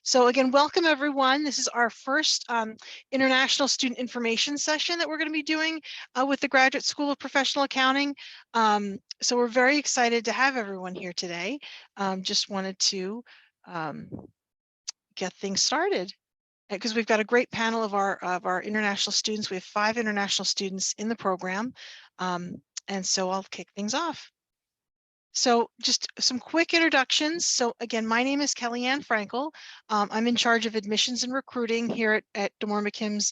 So again, welcome everyone. This is our first international student information session that we're going to be doing with the Graduate School of Professional Accounting. So we're very excited to have everyone here today. Just wanted to get things started because we've got a great panel of our international students. We have 5 international students in the program, and so I'll kick things off. So just some quick introductions. So again, my name is Kellyanne Frankel. I'm in charge of admissions and recruiting here at DeMoor McKim's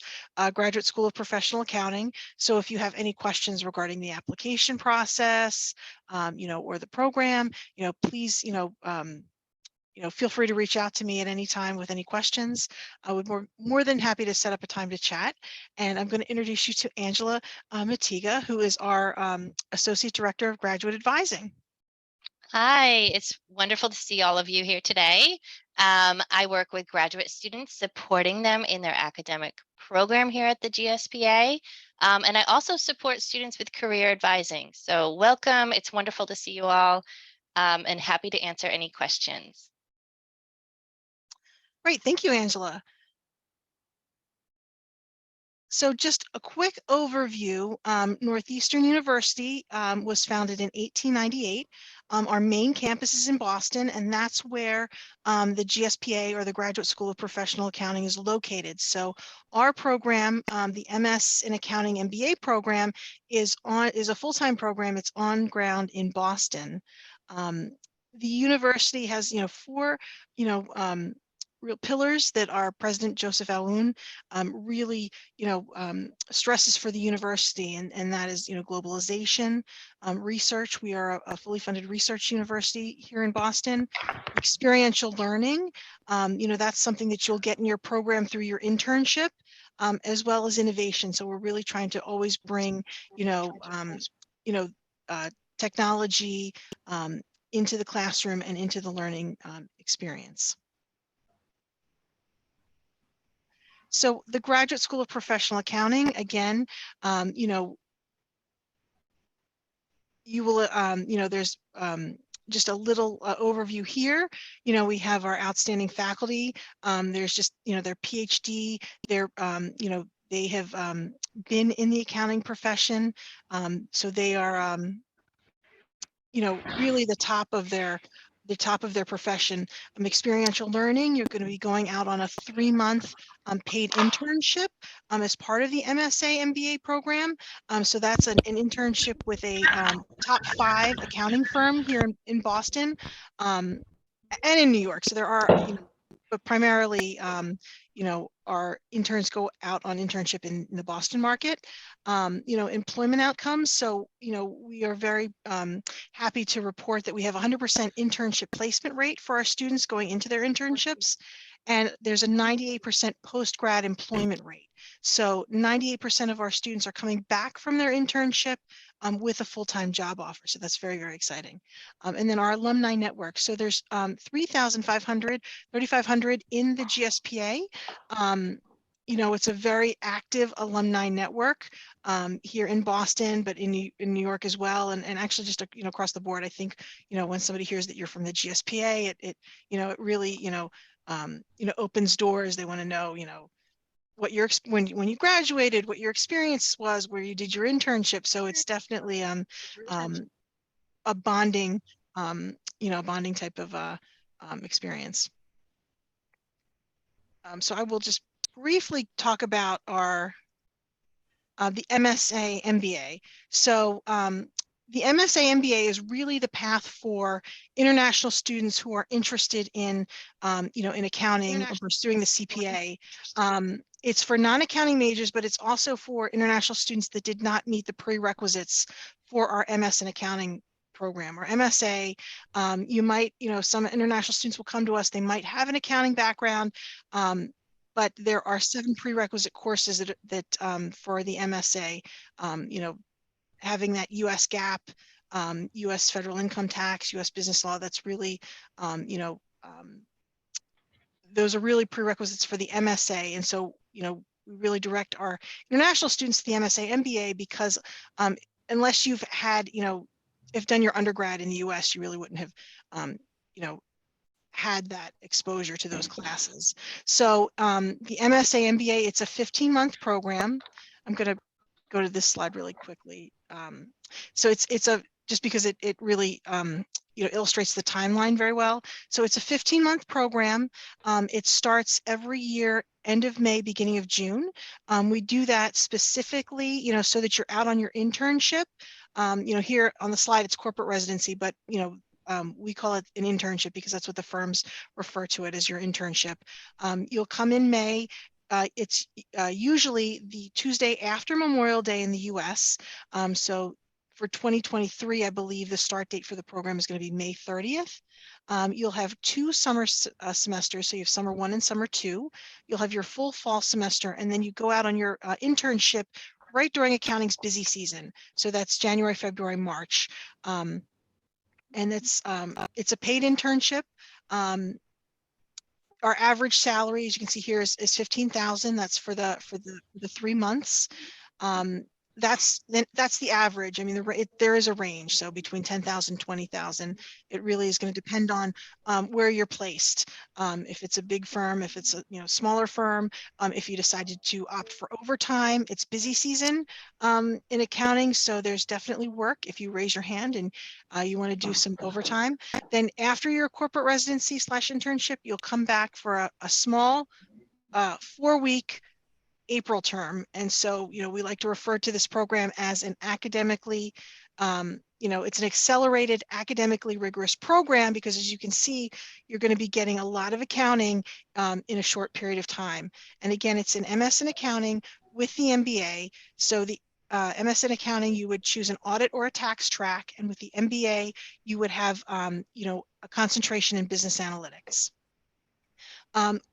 Graduate School of Professional Accounting. So if you have any questions regarding the application process, or the program, please, feel free to reach out to me at any time with any questions. I would more than happy to set up a time to chat. And I'm going to introduce you to Angela Matiga, who is our Associate Director of Graduate Advising. Hi, it's wonderful to see all of you here today. I work with graduate students, supporting them in their academic program here at the GSPA. And I also support students with career advising. So welcome. It's wonderful to see you all, and happy to answer any questions. Great. Thank you, Angela. So just a quick overview. Northeastern University was founded in 1898. Our main campus is in Boston, and that's where the GSPA, or the Graduate School of Professional Accounting, is located. So our program, the MS in Accounting MBA program, is a full-time program. It's on ground in Boston. The university has 4 real pillars that our president Joseph Alun really stresses for the university, and that is globalization, research. We are a fully funded research university here in Boston. Experiential learning, that's something that you'll get in your program through your internship, as well as innovation. So we're really trying to always bring technology into the classroom and into the learning experience. So the Graduate School of Professional Accounting, again, you will, there's just a little overview here. We have our outstanding faculty. There's just, their PhD, their, they have been in the accounting profession. So they are, really the top of their profession. Experiential learning, you're going to be going out on a 3-month paid internship as part of the MSA MBA program. So that's an internship with a top 5 accounting firm here in Boston and in New York. So there are, but primarily, our interns go out on internship in the Boston market. Employment outcomes. So, we are very happy to report that we have 100% internship placement rate for our students going into their internships. And there's a 98% post-grad employment rate. So 98% of our students are coming back from their internship with a full-time job offer. So that's very, very exciting. And then our alumni network. So there's 3,500 in the GSPA. It's a very active alumni network here in Boston, but in New York as well, and actually just across the board. I think when somebody hears that you're from the GSPA, it really opens doors. They want to know what your when you graduated, what your experience was, where you did your internship. So it's definitely a bonding bonding type of experience. So I will just briefly talk about our the MSA MBA. So the MSA MBA is really the path for international students who are interested in in accounting or pursuing the CPA. It's for non-accounting majors, but it's also for international students that did not meet the prerequisites for our MS in Accounting program or MSA. You might, some international students will come to us, they might have an accounting background, but there are 7 prerequisite courses that for the MSA, having that US GAAP, US federal income tax, US business law, that's really, those are really prerequisites for the MSA. And so, we really direct our international students to the MSA MBA because unless you've had, if done your undergrad in the US, you really wouldn't have, had that exposure to those classes. So the MSA MBA, it's a 15-month program. I'm going to go to this slide really quickly. So it's a, just because it really illustrates the timeline very well. So it's a 15-month program. It starts every year, end of May, beginning of June. We do that specifically, so that you're out on your internship. Here on the slide, it's corporate residency, but we call it an internship because that's what the firms refer to it as, your internship. You'll come in May. It's usually the Tuesday after Memorial Day in the US. So for 2023, I believe the start date for the program is going to be May 30th. You'll have 2 summer semesters, so you have summer 1 and summer 2. You'll have your full fall semester, and then you go out on your internship right during accounting's busy season. So that's January, February, March. And it's a paid internship. Our average salary, as you can see here, is 15,000. That's for the 3 months. That's the average. I mean, there is a range, so between 10,000 and 20,000. It really is going to depend on where you're placed. If it's a big firm, if it's a smaller firm, if you decided to opt for overtime. It's busy season in accounting, so there's definitely work if you raise your hand and you want to do some overtime. Then after your corporate residency / internship, you'll come back for a small 4-week April term. And so, we like to refer to this program as an academically, it's an accelerated, academically rigorous program, because as you can see, you're going to be getting a lot of accounting in a short period of time. And again, it's an MS in accounting with the MBA. So the MS in accounting, you would choose an audit or a tax track. And with the MBA, you would have, a concentration in business analytics.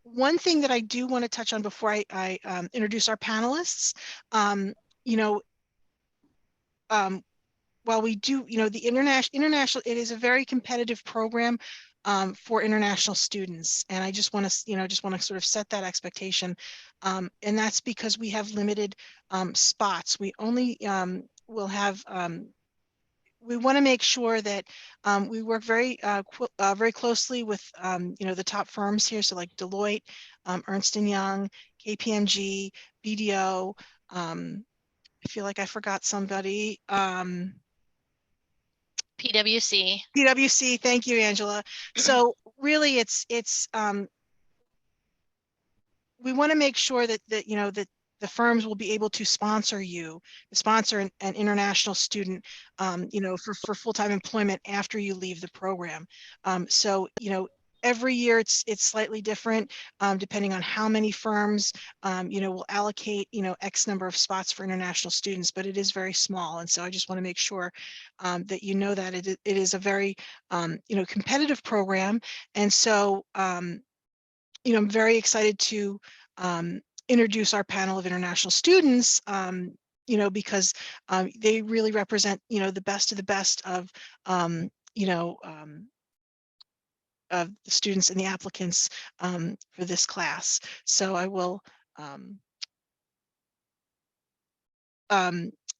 One thing that I do want to touch on before I introduce our panelists, while we do, the international, it is a very competitive program for international students, and I just want to sort of set that expectation, and that's because we have limited spots. We only will have. We want to make sure that we work very closely with the top firms here, so like Deloitte, Ernst & Young, KPMG, BDO. I feel like I forgot somebody. PwC. PwC, thank you, Angela. So really, we want to make sure that that the firms will be able to sponsor an international student, for full-time employment after you leave the program. So, every year it's slightly different, depending on how many firms, will allocate, X number of spots for international students, but it is very small. And so I just want to make sure that that it is a very, competitive program. And so, I'm very excited to introduce our panel of international students, because they really represent, the best of the best of, of the students and the applicants for this class. So I will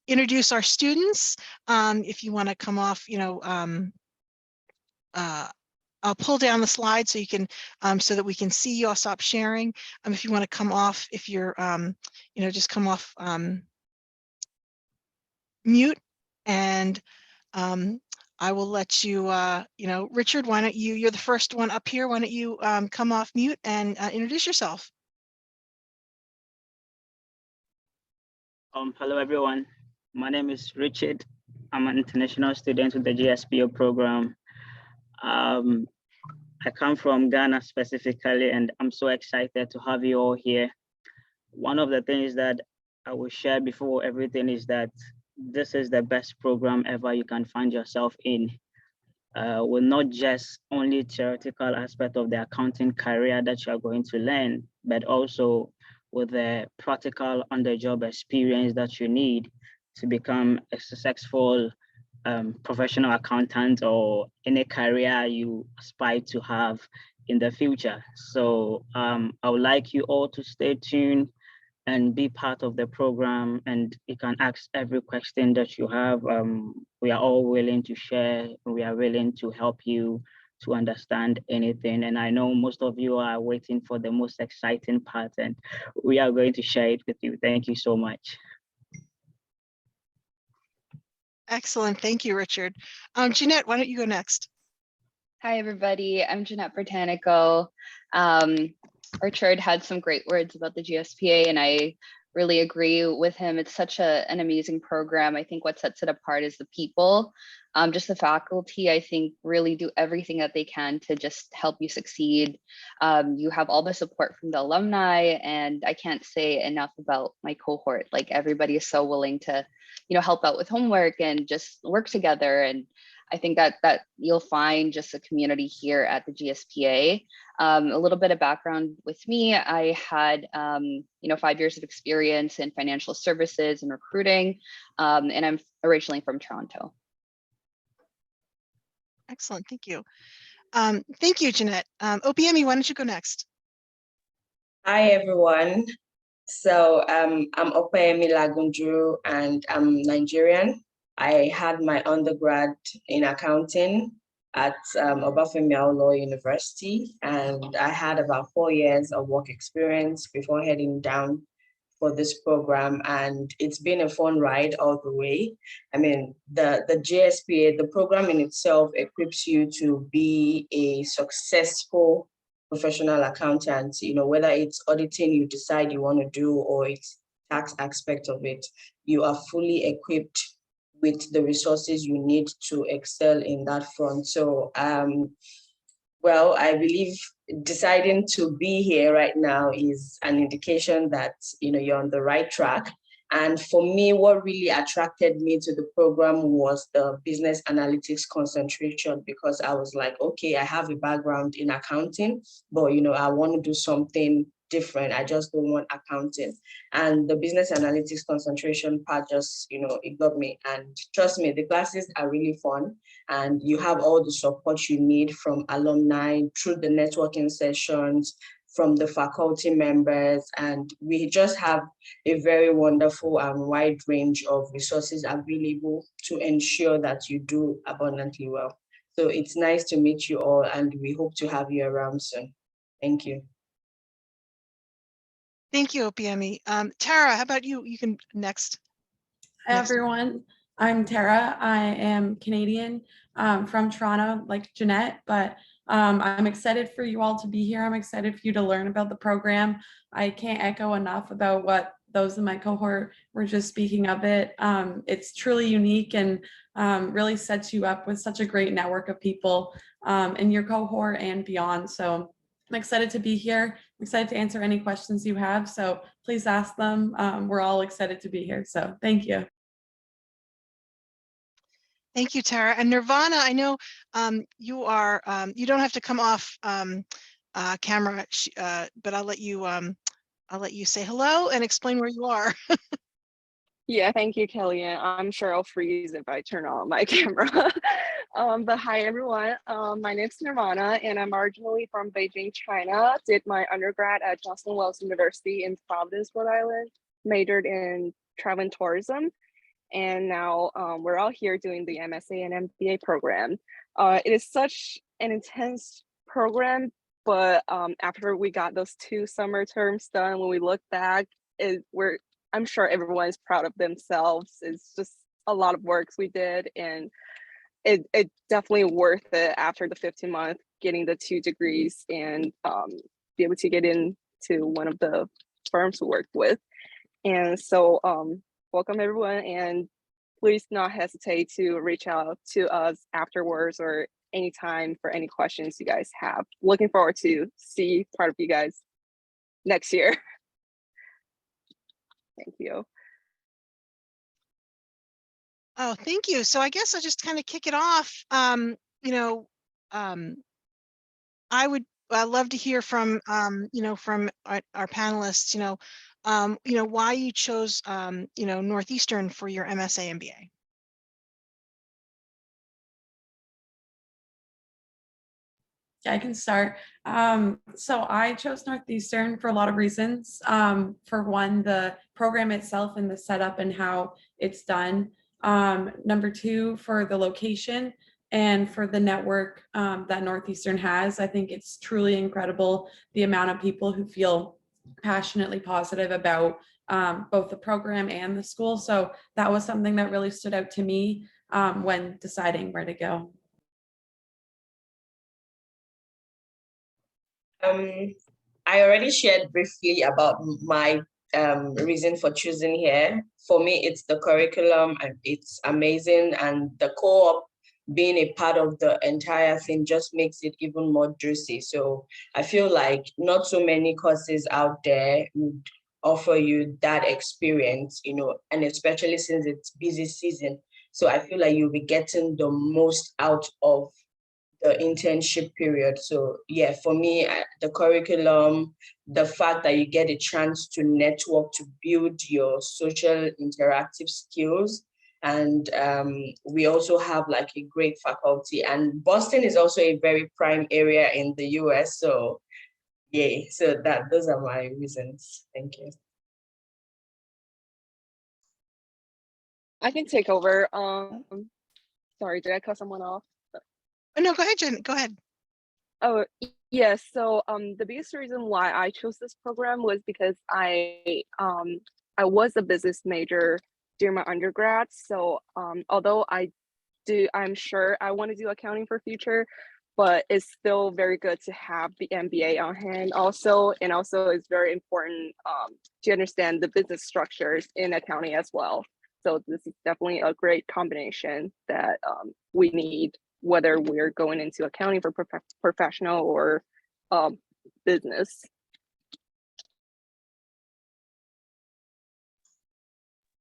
introduce our students. If you want to come off, I'll pull down the slide so you can, so that we can see you. I'll stop sharing. If you want to come off, if you're, just come off mute, and I will let you, Richard, why don't you're the first one up here. Why don't you come off mute and introduce yourself? Hello, everyone. My name is Richard. I'm an international student with the GSPA program. I come from Ghana specifically, and I'm so excited to have you all here. One of the things that I will share before everything is that this is the best program ever you can find yourself in. With not just only theoretical aspect of the accounting career that you are going to learn, but also with the practical on-the-job experience that you need to become a successful professional accountant or any career you aspire to have in the future. So I would like you all to stay tuned and be part of the program, and you can ask every question that you have. We are all willing to share. We are willing to help you to understand anything. And I know most of you are waiting for the most exciting part, and we are going to share it with you. Thank you so much. Excellent. Thank you, Richard. Jeanette, why don't you go next? Hi, everybody. I'm Jeanette Britannico. Richard had some great words about the GSPA, and I really agree with him. It's such an amazing program. I think what sets it apart is the people. Just the faculty, I think, really do everything that they can to just help you succeed. You have all the support from the alumni, and I can't say enough about my cohort. Like, everybody is so willing to, help out with homework and just work together. And I think that you'll find just a community here at the GSPA. A little bit of background with me, I had 5 years of experience in financial services and recruiting, and I'm originally from Toronto. Excellent, thank you. Thank you, Jeanette. OPME, why don't you go next? Hi, everyone. So I'm Opeyemi Lagunju, and I'm Nigerian. I had my undergrad in accounting at Obafemi Awolowo University, and I had about 4 years of work experience before heading down for this program, and it's been a fun ride all the way. I mean, the GSPA, the program in itself equips you to be a successful professional accountant, whether it's auditing you decide you want to do or it's tax aspect of it, you are fully equipped with the resources you need to excel in that front. So, well, I believe deciding to be here right now is an indication that, you're on the right track. And for me, what really attracted me to the program was the business analytics concentration, because I was like, okay, I have a background in accounting, but, I want to do something different. I just don't want accounting. And the business analytics concentration part just, it got me. And trust me, the classes are really fun. And you have all the support you need from alumni through the networking sessions, from the faculty members, and we just have a very wonderful and wide range of resources available to ensure that you do abundantly well. So it's nice to meet you all, and we hope to have you around soon. Thank you. Thank you, OPME. Tara, how about you? You can next. Hi, everyone. I'm Tara. I am Canadian, from Toronto, like Jeanette, but I'm excited for you all to be here. I'm excited for you to learn about the program. I can't echo enough about what those in my cohort were just speaking of it. It's truly unique and really sets you up with such a great network of people in your cohort and beyond. So I'm excited to be here. I'm excited to answer any questions you have. So please ask them. We're all excited to be here. So thank you. Thank you, Tara. And Nirvana, I know you are, you don't have to come off camera, but I'll let you say hello and explain where you are. Yeah, thank you, Kellyanne. I'm sure I'll freeze if I turn on my camera. But hi, everyone. My name's Nirvana, and I'm originally from Beijing, China. Did my undergrad at Johnson Wales University in Providence, Rhode Island. Majored in travel and tourism. And now we're all here doing the MSA and MBA program. It is such an intense program, but after we got those 2 summer terms done, when we look back, I'm sure everyone's proud of themselves. It's just a lot of works we did, and it definitely worth it after the 15-month getting the 2 degrees and be able to get into one of the firms we worked with. And so welcome everyone, and please not hesitate to reach out to us afterwards or anytime for any questions you guys have. Looking forward to see part of you guys next year. Thank you. Oh, thank you. So I guess I'll just kind of kick it off. I would love to hear from from our panelists, why you chose Northeastern for your MSA MBA. Yeah, I can start. So I chose Northeastern for a lot of reasons. For one, the program itself and the setup and how it's done. Number 2, for the location. and for the network that Northeastern has. I think it's truly incredible the amount of people who feel passionately positive about both the program and the school. So that was something that really stood out to me when deciding where to go. I already shared briefly about my reason for choosing here. For me, it's the curriculum, and it's amazing, and the co-op being a part of the entire thing just makes it even more juicy. So I feel like not so many courses out there would offer you that experience, you know, and especially since it's busy season. So I feel like you'll be getting the most out of the internship period. So yeah, for me, the curriculum, the fact that you get a chance to network, to build your social interactive skills. And we also have like a great faculty, and Boston is also a very prime area in the US. So yeah, so those are my reasons. Thank you. I can take over. Sorry, did I cut someone off? Oh, no, go ahead, Jen. Go ahead. Oh, yes. So the biggest reason why I chose this program was because I was a business major during my undergrad. So although I'm sure I want to do accounting for future, but it's still very good to have the MBA on hand also. And also it's very important to understand the business structures in accounting as well. So this is definitely a great combination that we need, whether we're going into accounting for professional or business.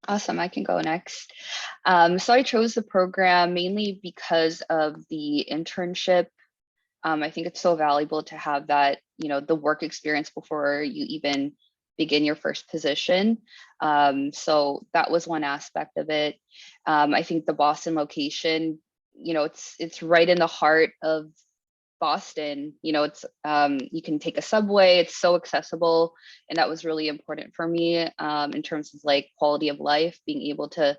Awesome, I can go next. So I chose the program mainly because of the internship. I think it's so valuable to have that, you know, the work experience before you even begin your first position. So that was one aspect of it. I think the Boston location, you know, it's right in the heart of Boston. You know, it's you can take a subway, it's so accessible, and that was really important for me in terms of like quality of life, being able to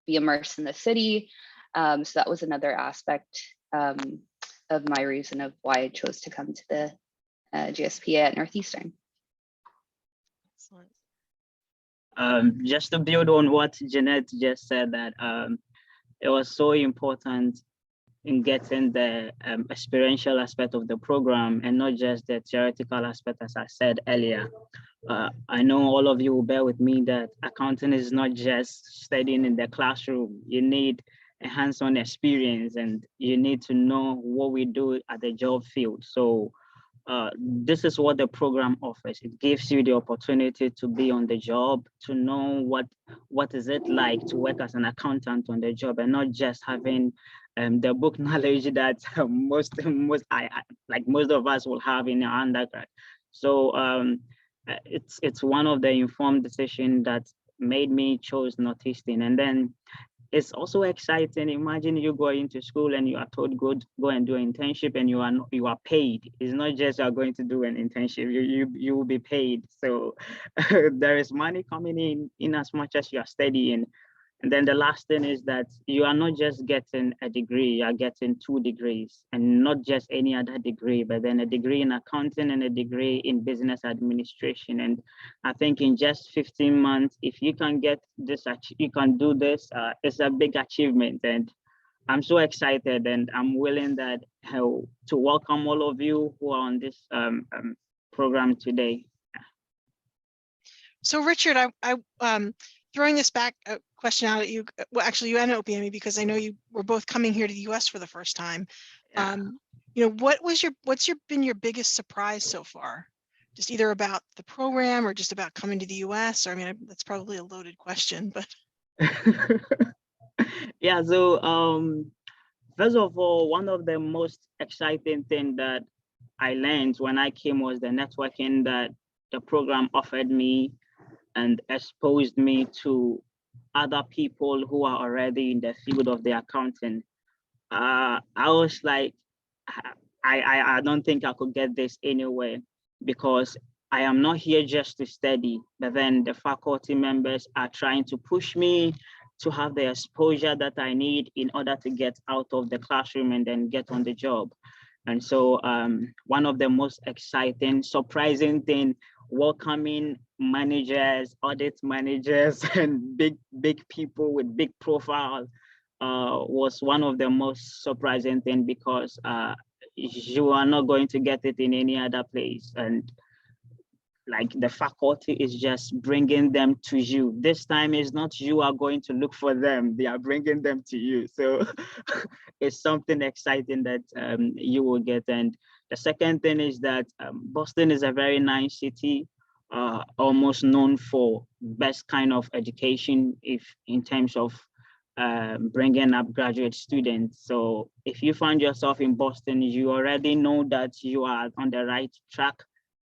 be immersed in the city. So that was another aspect of my reason of why I chose to come to the GSPA at Northeastern. Excellent. Just to build on what Jeanette just said, that it was so important in getting the experiential aspect of the program and not just the theoretical aspect, as I said earlier. I know all of you will bear with me that accounting is not just studying in the classroom. You need a hands-on experience, and you need to know what we do at the job field. So this is what the program offers. It gives you the opportunity to be on the job, to know what is it like to work as an accountant on the job, and not just having the book knowledge that most of us will have in our undergrad. So it's one of the informed decisions that made me choose Northeastern. And then it's also exciting. Imagine you go into school and you are told go and do an internship, and you are paid. It's not just you're going to do an internship, you will be paid. So there is money coming in as much as you are studying. And then the last thing is that you are not just getting a degree, you are getting 2 degrees, and not just any other degree, but then a degree in accounting and a degree in business administration. And I think in just 15 months, if you can get this, you can do this, it's a big achievement. And I'm so excited, and I'm willing that to welcome all of you who are on this program today. So Richard, I throwing this back question out at you. Well, actually, you ended up being me because I know you were both coming here to the U.S. for the first time. Yeah. You know, what's been your biggest surprise so far? Just either about the program or just about coming to the U.S. Or I mean, that's probably a loaded question, but. Yeah. So first of all, one of the most exciting things that I learned when I came was the networking that the program offered me and exposed me to other people who are already in the field of the accounting. I was like, I don't think I could get this anywhere, because I am not here just to study, but then the faculty members are trying to push me to have the exposure that I need in order to get out of the classroom and then get on the job. And so one of the most exciting, surprising thing, welcoming managers, audit managers, and big people with big profiles was one of the most surprising thing, because you are not going to get it in any other place. And like the faculty is just bringing them to you. This time is not you are going to look for them, they are bringing them to you. So it's something exciting that you will get. And the second thing is that Boston is a very nice city, almost known for best kind of education if in terms of bringing up graduate students. So if you find yourself in Boston, you already know that you are on the right track,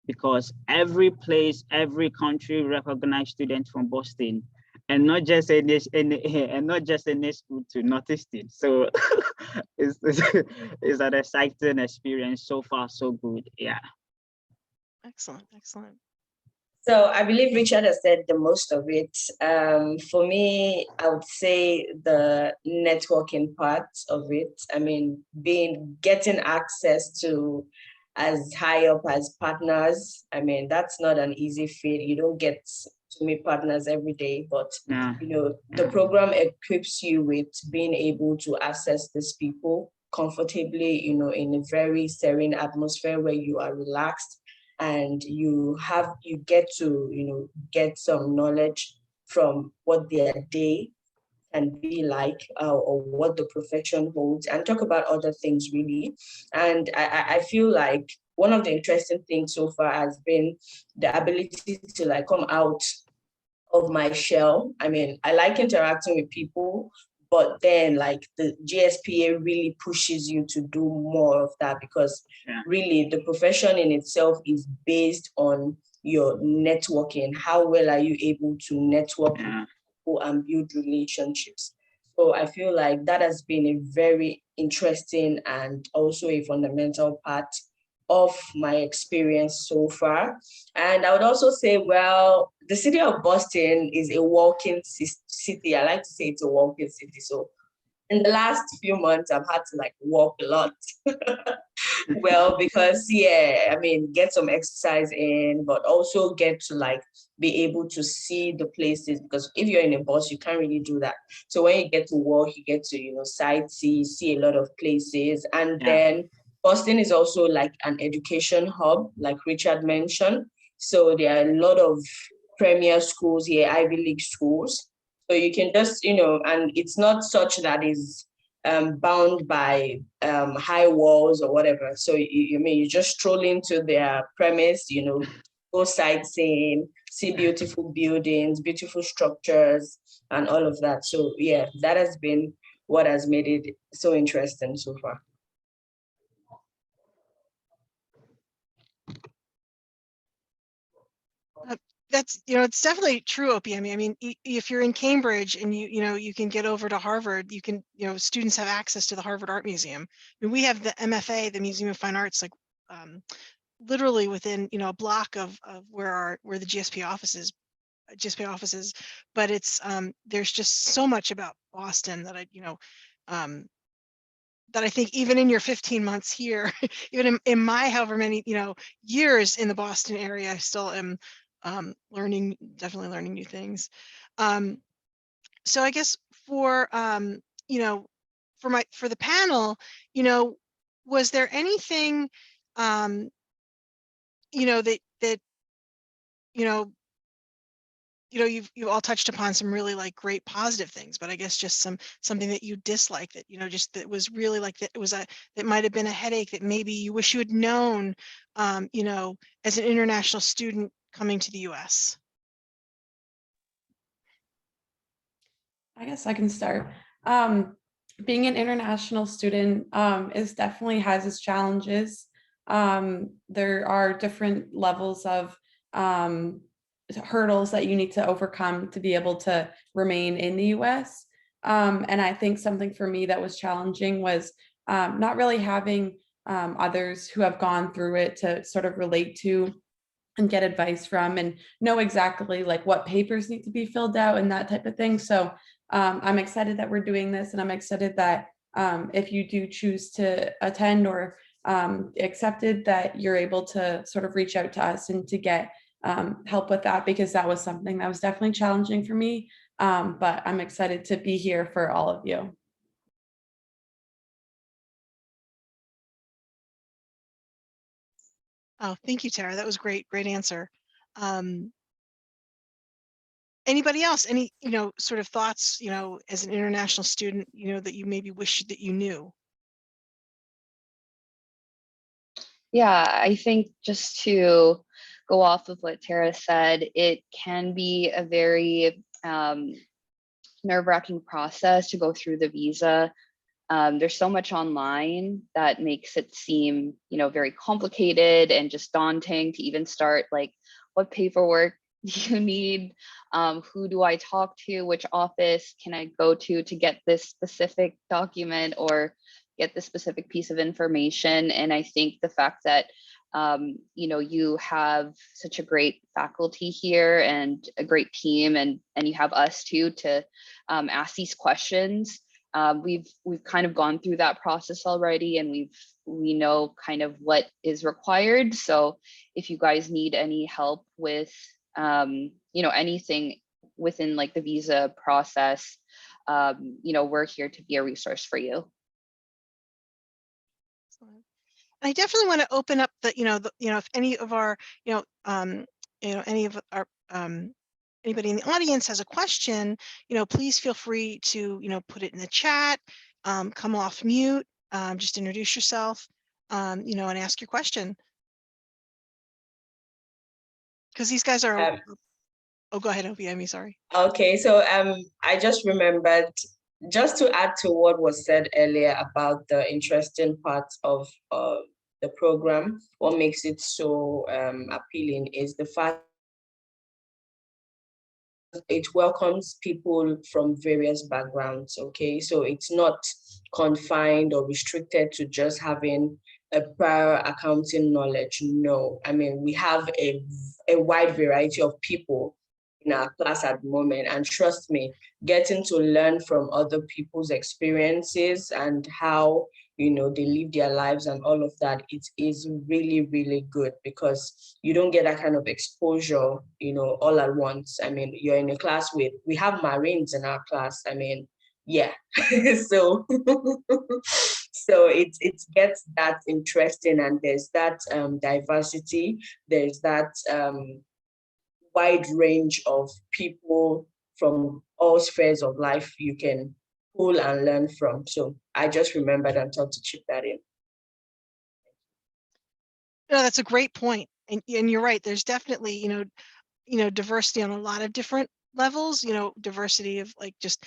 because every place, every country recognize students from Boston, and not just in this, and not just in this school to Northeastern. So it's an exciting experience so far, so good. Yeah. Excellent, excellent. So I believe Richard has said the most of it. For me, I would say the networking part of it. I mean, getting access to as high up as partners. I mean, that's not an easy feat. You don't get to meet partners every day, but the program equips you with being able to access these people comfortably, in a very serene atmosphere where you are relaxed, and you get to get some knowledge from what their day can be like, or what the profession holds, and talk about other things really. And I feel like one of the interesting things so far has been the ability to like come out of my shell. I mean, I like interacting with people, but then like the GSPA really pushes you to do more of that, because really the profession in itself is based on your networking. How well are you able to network with people and build relationships? So I feel like that has been a very interesting and also a fundamental part of my experience so far. And I would also say, well, the city of Boston is a walking city. I like to say it's a walking city. So in the last few months, I've had to like walk a lot. Well, because I mean, get some exercise in, but also get to like be able to see the places, because if you're in a bus, you can't really do that. So when you get to walk, you get to, sightsee, see a lot of places. And then Boston is also like an education hub, like Richard mentioned. So there are a lot of premier schools here, Ivy League schools. So you can just, and it's not such that is bound by high walls or whatever. So you just stroll into their premise, go sightseeing, see beautiful buildings, beautiful structures, and all of that. So yeah, that has been what has made it so interesting so far. That's, it's definitely true, Opie. I mean, if you're in Cambridge and you can get over to Harvard, you can, students have access to the Harvard Art Museum. I mean, we have the MFA, the Museum of Fine Arts, like literally within, a block of where the GSPA offices, but it's there's just so much about Boston that that I think even in your 15 months here, even in my however many, years in the Boston area, I still am definitely learning new things. So I guess for for the panel, was there anything that you've all touched upon some really like great positive things, but I guess just something that you dislike, that just that was really like that might have been a headache that maybe you wish you had known as an international student coming to the US. I guess I can start. Being an international student definitely has its challenges. There are different levels of hurdles that you need to overcome to be able to remain in the US. And I think something for me that was challenging was not really having others who have gone through it to sort of relate to and get advice from and know exactly like what papers need to be filled out and that type of thing. So I'm excited that we're doing this, and I'm excited that if you do choose to attend or accepted, that you're able to sort of reach out to us and to get help with that, because that was something that was definitely challenging for me. But I'm excited to be here for all of you. Oh, thank you, Tara. That was great. Great answer. Anybody else? Any, sort of thoughts, as an international student, that you maybe wish that you knew? Yeah, I think just to go off of what Tara said, it can be a very nerve-wracking process to go through the visa. There's so much online that makes it seem, very complicated and just daunting to even start. Like, what paperwork do you need? Who do I talk to? Which office can I go to get this specific document or get this specific piece of information? And I think the fact that you have such a great faculty here and a great team, and you have us too to ask these questions. We've kind of gone through that process already, and we know kind of what is required. So if you guys need any help with anything within like the visa process, we're here to be a resource for you. I definitely want to open up the, if any of our, any of our, anybody in the audience has a question, please feel free to, put it in the chat, come off mute, just introduce yourself, and ask your question. Because these guys are, oh, go ahead, Obiemi, sorry. Okay, so I just remembered, just to add to what was said earlier about the interesting parts of the program, what makes it so appealing is the fact it welcomes people from various backgrounds. Okay, so it's not confined or restricted to just having a prior accounting knowledge. No, I mean, we have a wide variety of people in our class at the moment, and trust me, getting to learn from other people's experiences and how they live their lives and all of that, it is really, really good, because you don't get that kind of exposure, all at once. I mean, you're in a class we have Marines in our class. I mean, yeah. So so it gets that interesting, and there's that diversity, there's that wide range of people from all spheres of life you can pull and learn from. So I just remembered and thought to chip that in. No, that's a great point. And you're right, there's definitely, diversity on a lot of different levels, diversity of like just,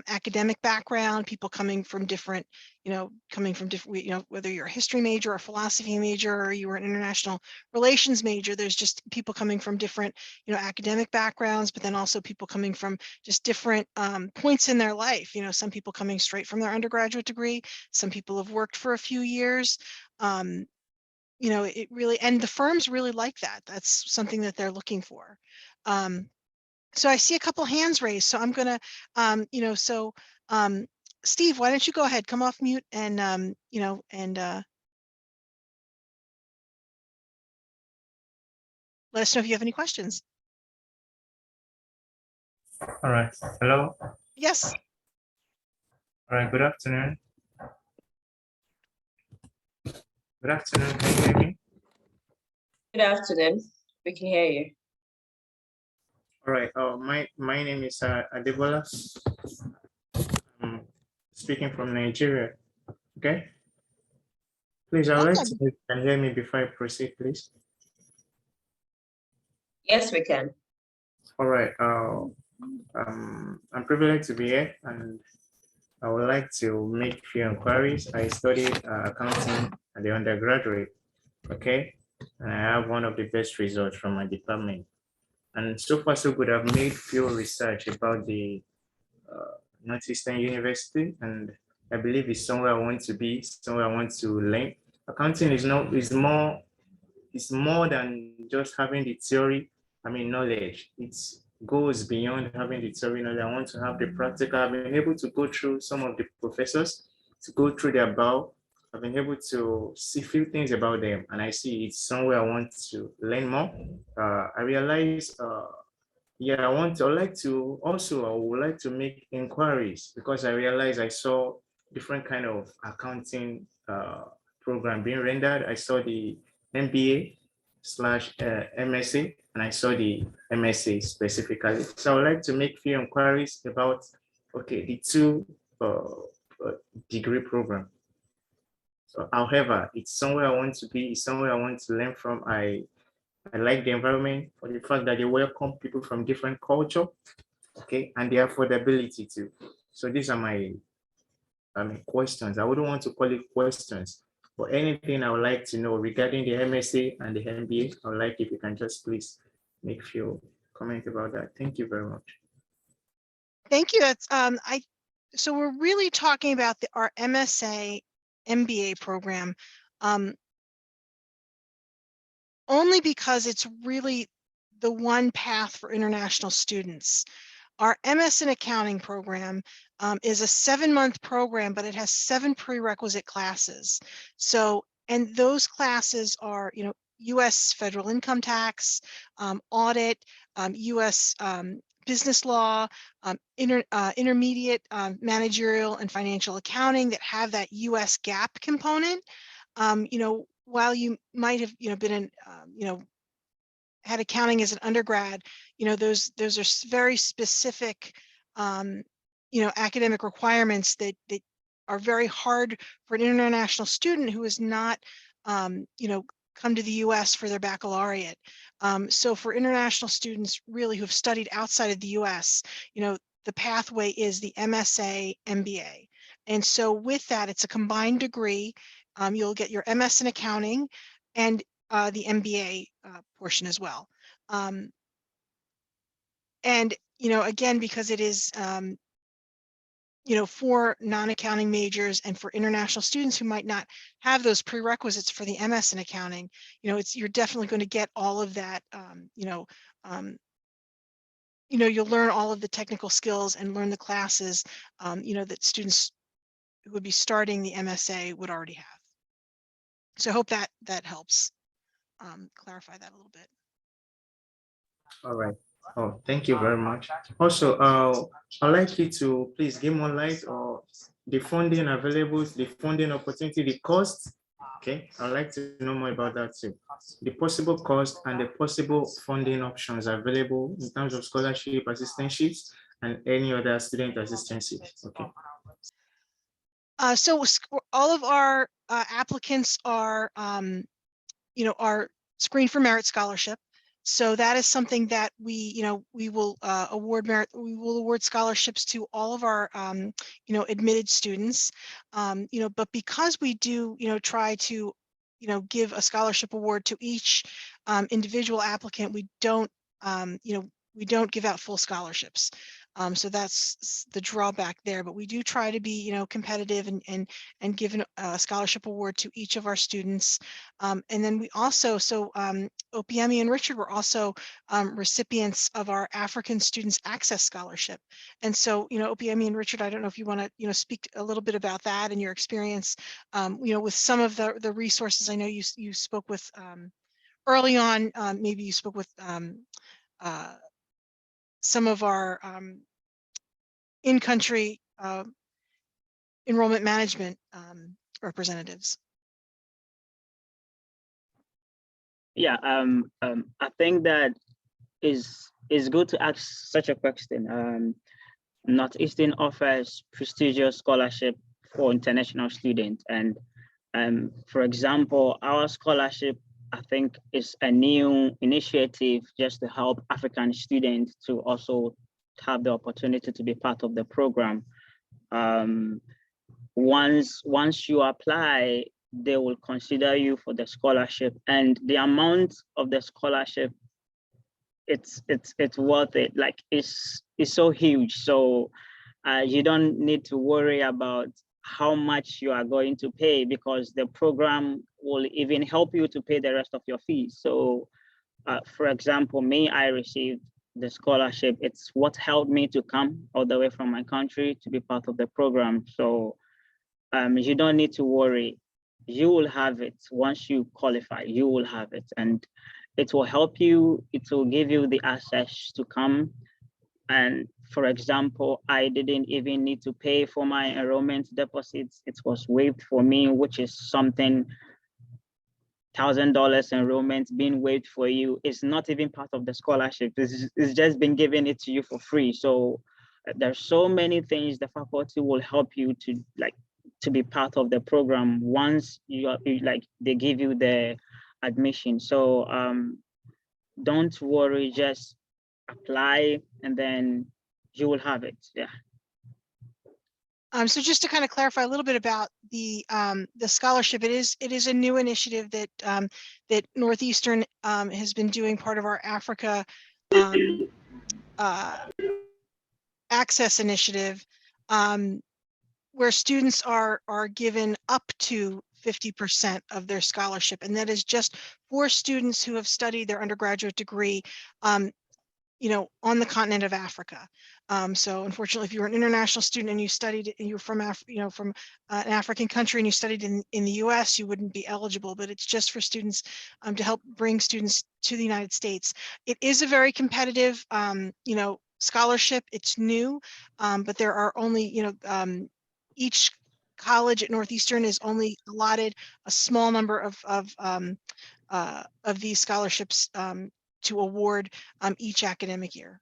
academic background, people coming from different, whether you're a history major or a philosophy major, or you were an international relations major, there's just people coming from different, academic backgrounds, but then also people coming from just different points in their life. Some people coming straight from their undergraduate degree, some people have worked for a few years. It really, and the firms really like that. That's something that they're looking for. So I see a couple hands raised, so I'm gonna, Steve, why don't you go ahead, come off mute and, let us know if you have any questions. All right. Hello. Yes. All right. Good afternoon. Good afternoon. Can you hear me? Good afternoon. We can hear you. All right. My name is Adebola. I'm speaking from Nigeria. Okay. Please, I'd like to know if you can hear me before I proceed, please. Yes, we can. All right. I'm privileged to be here, and I would like to make a few inquiries. I studied accounting at the undergraduate. Okay. And I have one of the best results from my department. And so far, so good. I've made few research about the Northeastern University, and I believe it's somewhere I want to be, somewhere I want to learn. Accounting is more than just having the theory. I mean, knowledge. It's goes beyond having the theory knowledge. I want to have the practical. I've been able to go through some of the professors, to go through their bio. I've been able to see few things about them, and I see it's somewhere I want to learn more. I realize, yeah, I would like to make inquiries, because I realized I saw different kind of accounting program being rendered. I saw the MBA/MSA, and I saw the MSA specifically. So I would like to make few inquiries about, okay, the two degree program. So, however, it's somewhere I want to be, it's somewhere I want to learn from. I like the environment, for the fact that they welcome people from different culture, okay, and the affordability too. So these are my questions. I wouldn't want to call it questions, but anything I would like to know regarding the MSA and the MBA, I would like if you can just please make few comment about that. Thank you very much. Thank you. That's so we're really talking about our MSA MBA program, only because it's really the one path for international students. Our MS in Accounting program is a 7-month program, but it has 7 prerequisite classes. So, and those classes are, you know, U.S. federal income tax, audit, U.S. business law, intermediate managerial and financial accounting that have that U.S. GAAP component. You know, while you might have, you know, been in, you know, had accounting as an undergrad, you know, those are very specific, you know, academic requirements that are very hard for an international student who is not, you know, come to the U.S. for their baccalaureate. So for international students really who have studied outside of the U.S., you know, the pathway is the MSA MBA. And so with that, it's a combined degree. You'll get your MS in accounting and the MBA portion as well. And, you know, again, because it is, you know, for non-accounting majors and for international students who might not have those prerequisites for the MS in accounting, you know, you're definitely going to get all of that, you know, you'll learn all of the technical skills and learn the classes, you know, that students who would be starting the MSA would already have. So I hope that helps clarify that a little bit. All right. Oh, thank you very much. Also, I'd like you to please give more light on the funding available, the funding opportunity, the cost. Okay, I'd like to know more about that too. The possible cost and the possible funding options available in terms of scholarship, assistantships, and any other student assistantships. Okay. So all of our applicants are, you know, are screened for merit scholarship. So that is something that we will award scholarships to all of our, you know, admitted students. You know, but because we do, you know, try to, you know, give a scholarship award to each individual applicant, we don't, you know, we don't give out full scholarships. So that's the drawback there, but we do try to be, you know, competitive and give a scholarship award to each of our students. And then we also, so OPME and Richard were also recipients of our African Students Access Scholarship. And so, you know, OPME and Richard, I don't know if you want to, you know, speak a little bit about that and your experience, you know, with some of the resources. I know you spoke with early on, maybe you spoke with some of our in-country enrollment management representatives. Yeah, I think that is good to ask such a question. Northeastern offers prestigious scholarship for international students, and for example, our scholarship, I think, is a new initiative just to help African students to also have the opportunity to be part of the program. Once you apply, they will consider you for the scholarship, and the amount of the scholarship, it's worth it. Like it's so huge. So you don't need to worry about how much you are going to pay, because the program will even help you to pay the rest of your fees. So for example, me, I received the scholarship. It's what helped me to come all the way from my country to be part of the program. So you don't need to worry. You will have it once you qualify. You will have it, and it will help you. It will give you the access to come. And for example, I didn't even need to pay for my enrollment deposits. It was waived for me, which is something. $1,000 enrollment being waived for you is not even part of the scholarship. It's just been given it to you for free. So there's so many things the faculty will help you to be part of the program once they give you the admission. So don't worry, just apply and then you will have it. Yeah. So just to kind of clarify a little bit about the scholarship, it is a new initiative that that Northeastern has been doing, part of our Africa access initiative, where students are given up to 50% of their scholarship, and that is just for students who have studied their undergraduate degree on the continent of Africa. So unfortunately, if you were an international student and you studied, and you're from from an African country and you studied in the US, you wouldn't be eligible, but it's just for students to help bring students to the United States. It is a very competitive, scholarship. It's new, but there are only, each college at Northeastern is only allotted a small number of these scholarships to award each academic year.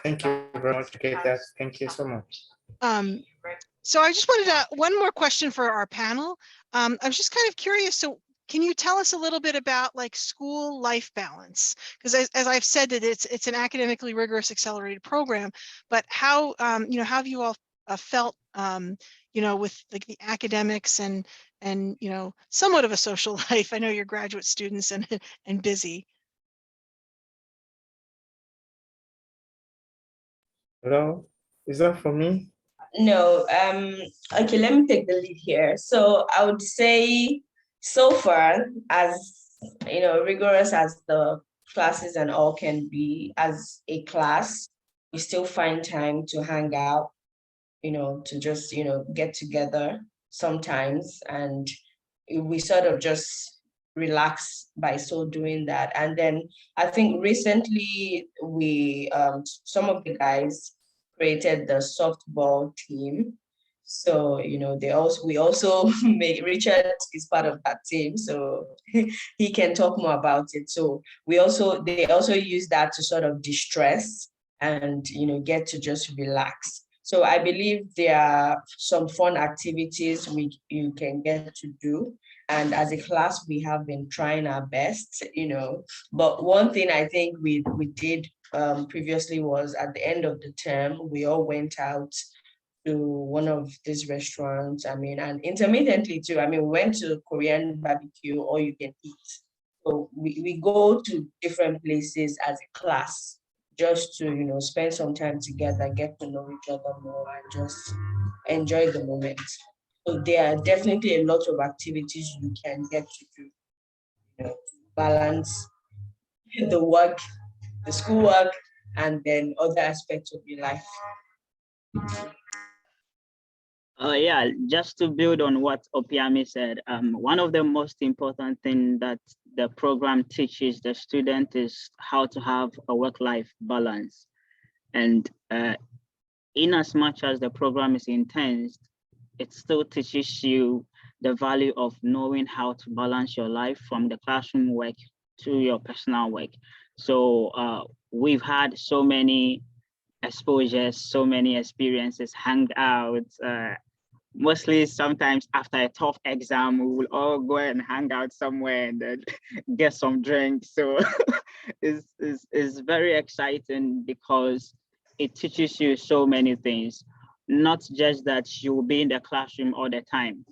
Thank you very much, Kate. Thank you so much. So I just wanted one more question for our panel. I was just kind of curious. So can you tell us a little bit about like school life balance? Because as I've said, that it's an academically rigorous accelerated program, but how how have you all felt with like the academics and somewhat of a social life? I know you're graduate students and busy. Hello, is that for me? No, okay, let me take the lead here. So I would say so far, as rigorous as the classes and all can be, as a class, we still find time to hang out, to just, get together sometimes, and we sort of just relax by so doing that. And then I think recently we, some of the guys created the softball team. So, we also Richard is part of that team, so he can talk more about it. So they also use that to sort of distress and, get to just relax. So I believe there are some fun activities you can get to do. And as a class, we have been trying our best, But one thing I think we did previously was at the end of the term, we all went out to one of these restaurants. And intermittently too. We went to Korean barbecue, or you can eat. So we go to different places as a class, just to, spend some time together, get to know each other more, and just enjoy the moment. So there are definitely a lot of activities you can get to do, to balance the work, the schoolwork, and then other aspects of your life. Yeah, just to build on what Opiami said, one of the most important things that the program teaches the student is how to have a work-life balance. And in as much as the program is intense, it still teaches you the value of knowing how to balance your life from the classroom work to your personal work. So we've had so many exposures, so many experiences, hangouts, mostly sometimes after a tough exam, we will all go and hang out somewhere and then get some drinks. So it's very exciting because it teaches you so many things, not just that you will be in the classroom all the time.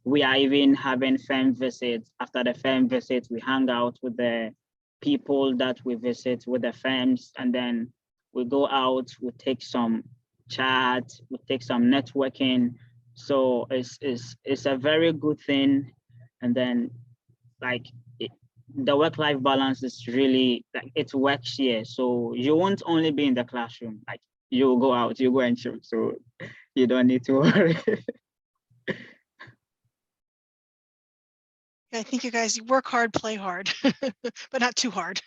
We are even having firm visits. After the firm visit, we hang out with the people that we visit with the firms, and then we go out, we take some chat, we take some networking. So it's a very good thing. And then like the work-life balance is really like it works here. So you won't only be in the classroom, like you go out, you go and chill. So you don't need to worry. I think you guys work hard, play hard, but not too hard.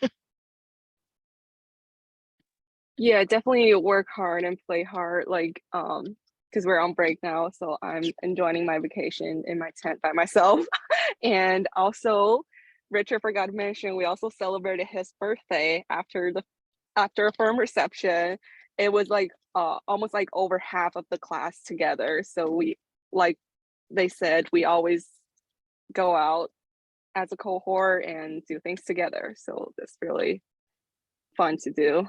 Yeah, definitely work hard and play hard, like because we're on break now, so I'm enjoying my vacation in my tent by myself. And also, Richard forgot to mention, we also celebrated his birthday after a firm reception. It was like almost like over half of the class together. So we, like they said, we always go out as a cohort and do things together. So it's really fun to do.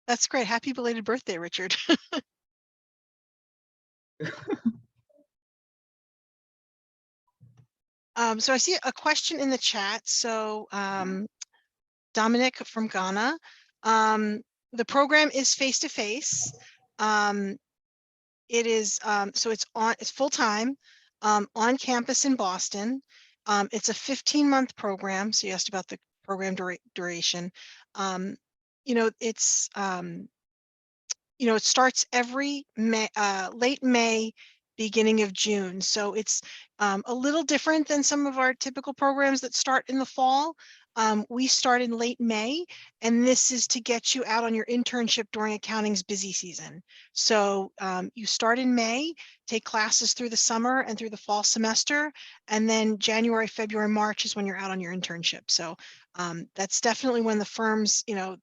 That's great. Happy belated birthday, Richard. So I see a question in the chat. So Dominic from Ghana. The program is face-to-face. It is so it's full-time on campus in Boston. It's a 15-month program. So you asked about the program duration. You know, it's you know, it starts every May, late May, beginning of June. So it's a little different than some of our typical programs that start in the fall. We start in late May, and this is to get you out on your internship during accounting's busy season. So you start in May, take classes through the summer and through the fall semester, and then January, February, March is when you're out on your internship. So that's definitely when the firms, you know,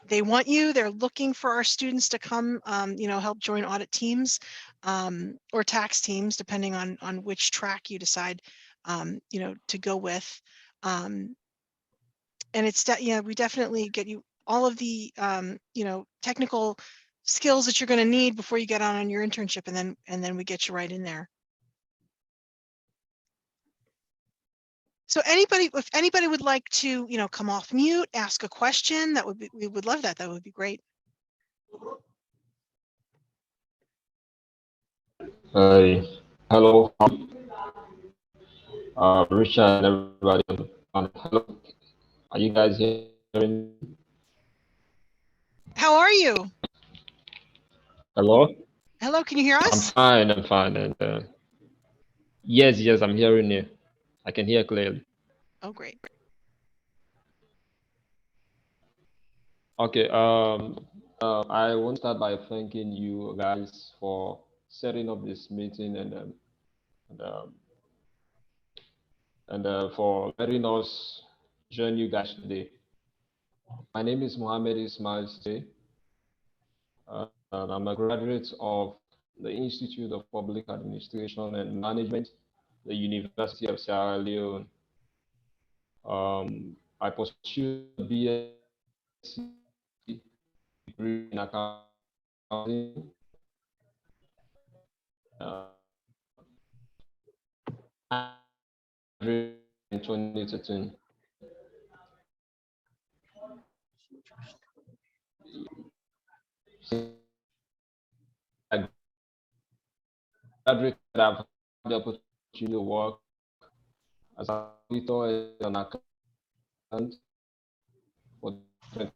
they want you. They're looking for our students to come, you know, help join audit teams or tax teams, depending on which track you decide, you know, to go with. And it's yeah, we definitely get you all of the, you know, technical skills that you're going to need before you get on your internship, and then we get you right in there. So anybody, if anybody would like to, you know, come off mute, ask a question, that would be, we would love that. That would be great. Hi, hello, Richard and everybody. Hello, are you guys hearing? How are you? Hello? Hello, can you hear us? I'm fine. And yes, I'm hearing you. I can hear clearly. Oh, great. Okay, I want to start by thanking you guys for setting up this meeting and for letting us join you guys today. My name is Mohammed Ismail Sey. I'm a graduate of the Institute of Public Administration and Management, the University of Sierra Leone. I pursued a BSc degree in accounting. In 2013. I graduated, I've had the opportunity to work as an auditor and an accountant for different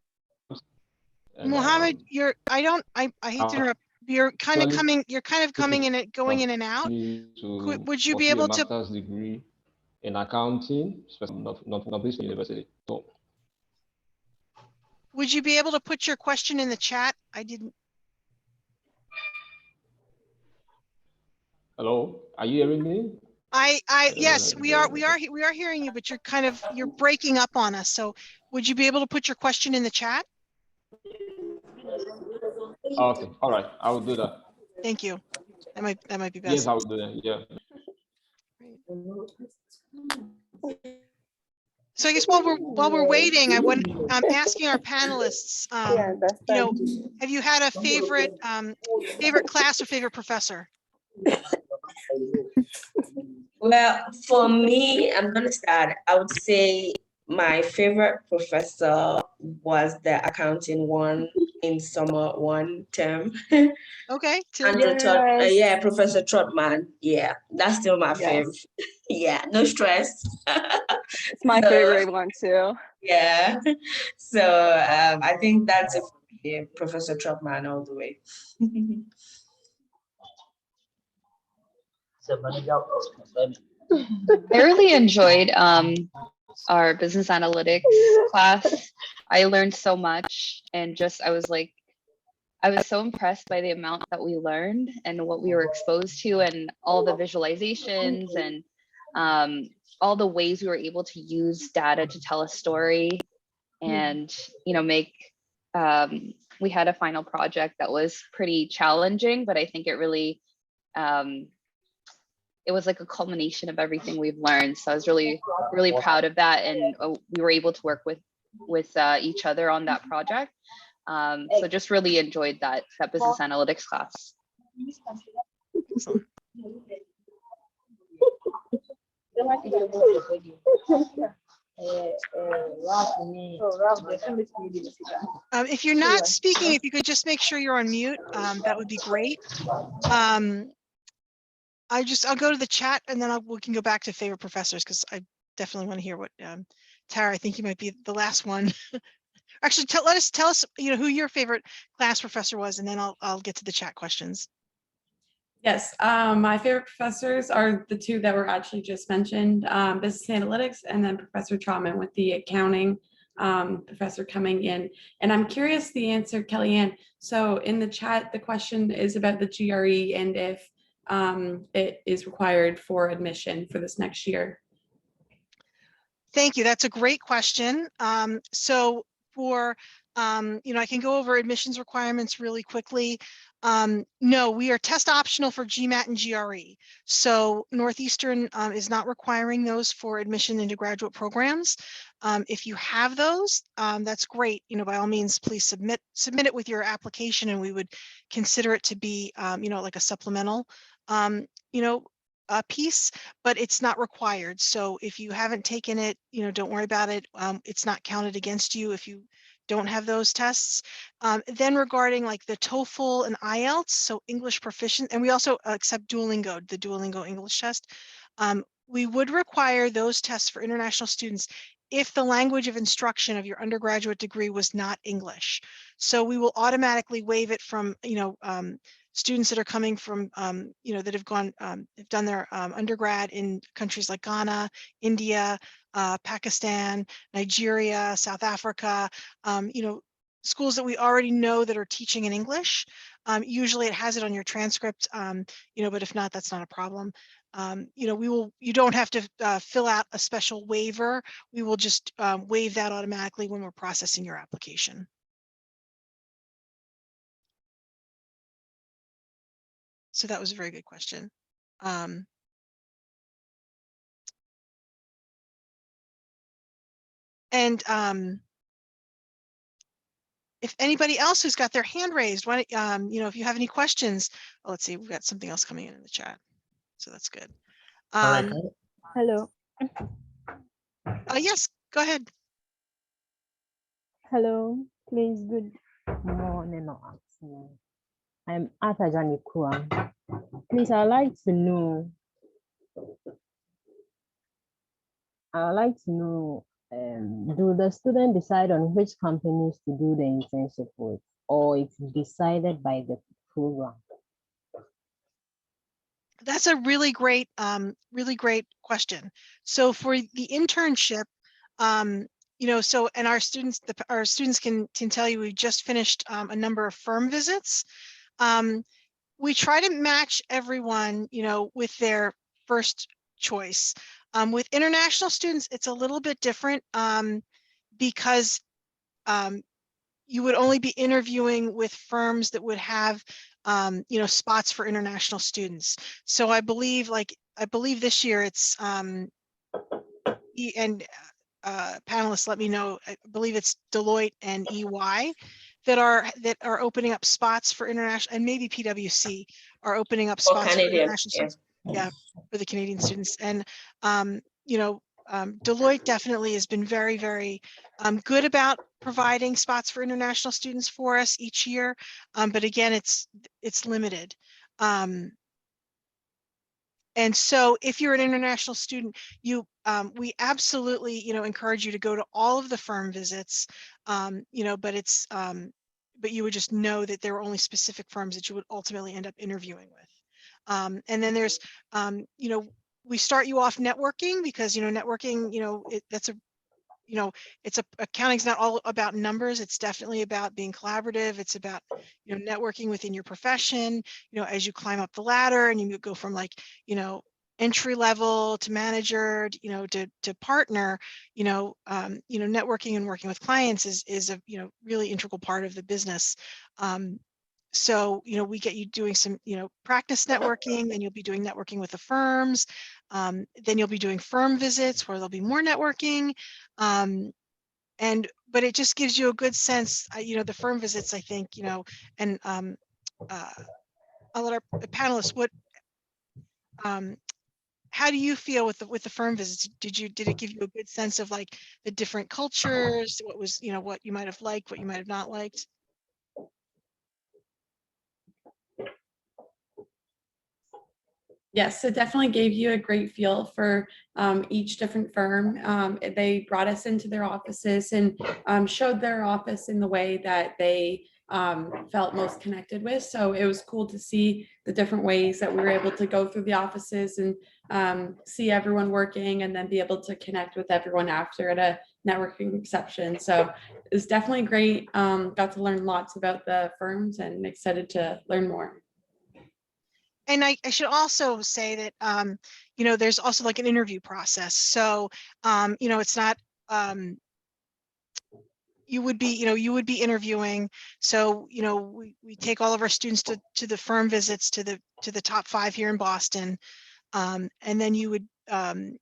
firms. Mohammed, you're, I hate to interrupt. You're kind of coming in and going in and out. Would you be able to? Master's degree in accounting, Northeastern University. So, would you be able to put your question in the chat? I didn't. Hello, are you hearing me? Yes, we are hearing you, but you're breaking up on us. So would you be able to put your question in the chat? Okay, all right, I will do that. Thank you. That might be best. Yes, I will do that. Yeah. So I guess while we're waiting, I'm asking our panelists, you know, have you had a favorite class or favorite professor? Well, for me, I'm gonna start. I would say my favorite professor was the accounting one in summer one term. Okay. Yeah, Professor Trotman. Yeah, that's still my favorite. Yeah, no stress. It's my favorite one too. Yeah. So I think that's it for me, Professor Trotman all the way. I really enjoyed our business analytics class. I learned so much, and just I was so impressed by the amount that we learned and what we were exposed to, and all the visualizations and all the ways we were able to use data to tell a story, and make. We had a final project that was pretty challenging, but I think it really it was like a culmination of everything we've learned. So I was really proud of that, and we were able to work with each other on that project. So just really enjoyed that business analytics class. Excellent. If you're not speaking, if you could just make sure you're on mute, that would be great. I'll go to the chat, and then we can go back to favorite professors, because I definitely want to hear what Tara, I think you might be the last one. Actually, tell us who your favorite class professor was, and then I'll get to the chat questions. Yes, my favorite professors are the two that were actually just mentioned, business analytics, and then Professor Trotman with the accounting professor coming in. And I'm curious the answer, Kellyanne. So in the chat, the question is about the GRE and if it is required for admission for this next year. Thank you. That's a great question. So for, I can go over admissions requirements really quickly. No, we are test optional for GMAT and GRE. So Northeastern is not requiring those for admission into graduate programs. If you have those, that's great. By all means, please submit it with your application, and we would consider it to be, like a supplemental, piece, but it's not required. So if you haven't taken it, don't worry about it. It's not counted against you if you don't have those tests. Then regarding like the TOEFL and IELTS, so English proficient, and we also accept Duolingo, the Duolingo English test. We would require those tests for international students if the language of instruction of your undergraduate degree was not English. So we will automatically waive it from, students that are coming from, that have done their undergrad in countries like Ghana, India, Pakistan, Nigeria, South Africa, schools that we already know that are teaching in English. Usually it has it on your transcript, but if not, that's not a problem. You don't have to fill out a special waiver. We will just waive that automatically when we're processing your application. So that was a very good question. If anybody else who's got their hand raised, why, if you have any questions, let's see, we've got something else coming in the chat. So that's good. Hello. Yes, go ahead. Hello, please, good morning or afternoon. I'm Atajani Kua. Please, I'd like to know, do the students decide on which companies to do the internship with, or it's decided by the program? That's a really great question. So for the internship, and our students can tell you we just finished a number of firm visits. We try to match everyone, with their first choice. With international students, it's a little bit different because you would only be interviewing with firms that would have, spots for international students. So I believe this year it's, panelists, let me know, I believe it's Deloitte and EY that are opening up spots for international, and maybe PwC are opening up spots for international students. Yeah, for the Canadian students. And Deloitte definitely has been very, very good about providing spots for international students for us each year. But again, it's limited. And so if you're an international student, we absolutely, encourage you to go to all of the firm visits, but you would just know that there are only specific firms that you would ultimately end up interviewing with. And then there's, we start you off networking because, networking, accounting's not all about numbers. It's definitely about being collaborative. It's about, networking within your profession, as you climb up the ladder and you go from entry level to manager, to partner, networking and working with clients is a, really integral part of the business. So, we get you doing some, practice networking, and you'll be doing networking with the firms. Then you'll be doing firm visits where there'll be more networking. But it just gives you a good sense, the firm visits, I think, and I'll let our panelists, how do you feel with the firm visits? Did it give you a good sense of like the different cultures, what was, what you might have liked, what you might have not liked? Yes, it definitely gave you a great feel for each different firm. They brought us into their offices and showed their office in the way that they felt most connected with. So it was cool to see the different ways that we were able to go through the offices and see everyone working and then be able to connect with everyone after at a networking reception. So it was definitely great. Got to learn lots about the firms and excited to learn more. And I should also say that, there's also like an interview process. So, it's not, you would be interviewing. So, we take all of our students to the firm visits to the top 5 here in Boston. And then you would, then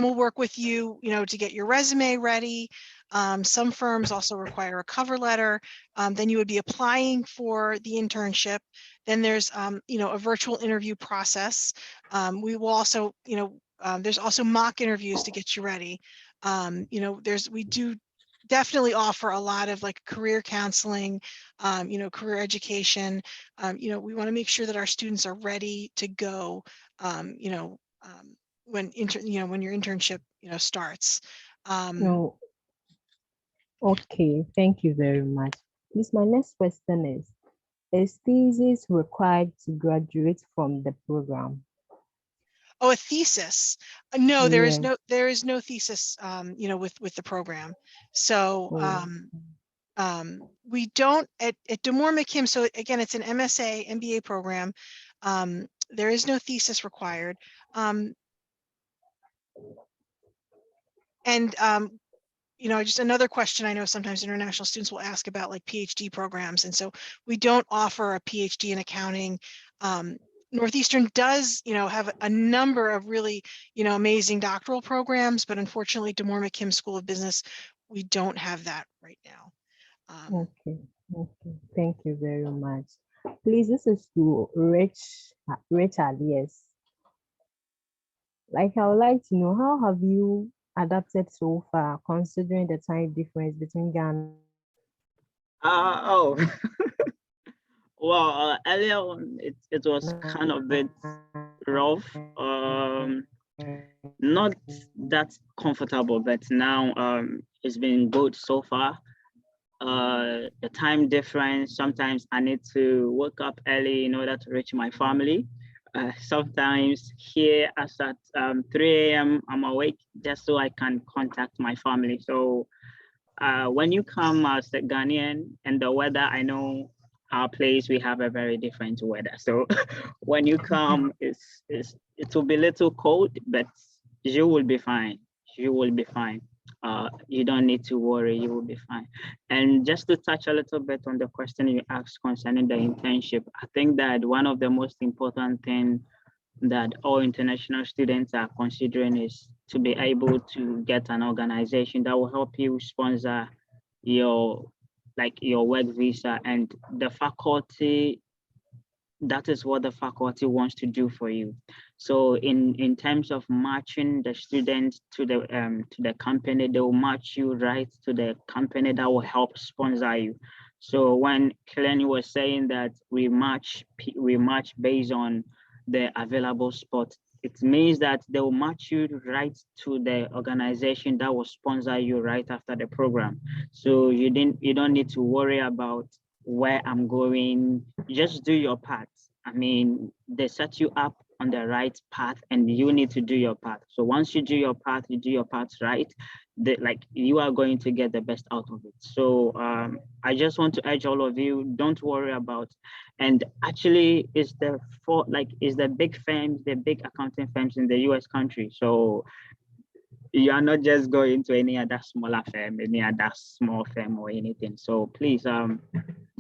we'll work with you, to get your resume ready. Some firms also require a cover letter. Then you would be applying for the internship. Then there's, a virtual interview process. We will also, there's also mock interviews to get you ready. We do definitely offer a lot of like career counseling, career education. We want to make sure that our students are ready to go, when your internship, starts. No. Okay, thank you very much. Please, my next question is thesis required to graduate from the program? Oh, a thesis? No, there is Yes. no thesis, with the program. So, we don't at DeMoore McKim. So again, it's an MSA MBA program. There is no thesis required. Just another question I know sometimes international students will ask about like PhD programs. And so we don't offer a PhD in accounting. Northeastern does, have a number of really, amazing doctoral programs, but unfortunately, DeMoore McKim School of Business, we don't have that right now. Okay, thank you very much. Please, this is to Richard, yes. Like, I would like to know, how have you adapted so far, considering the time difference between Ghana? Oh, well, earlier on, it was kind of a bit rough, not that comfortable, but now it's been good so far. The time difference, sometimes I need to wake up early in order to reach my family. Sometimes here as at 3 a.m. I'm awake just so I can contact my family. So when you come as a Ghanaian and the weather, I know our place, we have a very different weather. So when you come, it will be a little cold, but you will be fine. You will be fine. You don't need to worry, you will be fine. And just to touch a little bit on the question you asked concerning the internship, I think that one of the most important things that all international students are considering is to be able to get an organization that will help you sponsor your work visa. And the faculty that is what the faculty wants to do for you. So in terms of matching the students to the company, they will match you right to the company that will help sponsor you. So when Kelly was saying that we match based on the available spot, it means that they will match you right to the organization that will sponsor you right after the program. So you don't need to worry about where I'm going. Just do your part. I mean, they set you up on the right path and you need to do your part. So once you do your part, you do your part right, like you are going to get the best out of it. So I just want to urge all of you, don't worry about, and actually it's the big firms, the big accounting firms in the US country. So you are not just going to any other smaller firm, any other small firm or anything. So please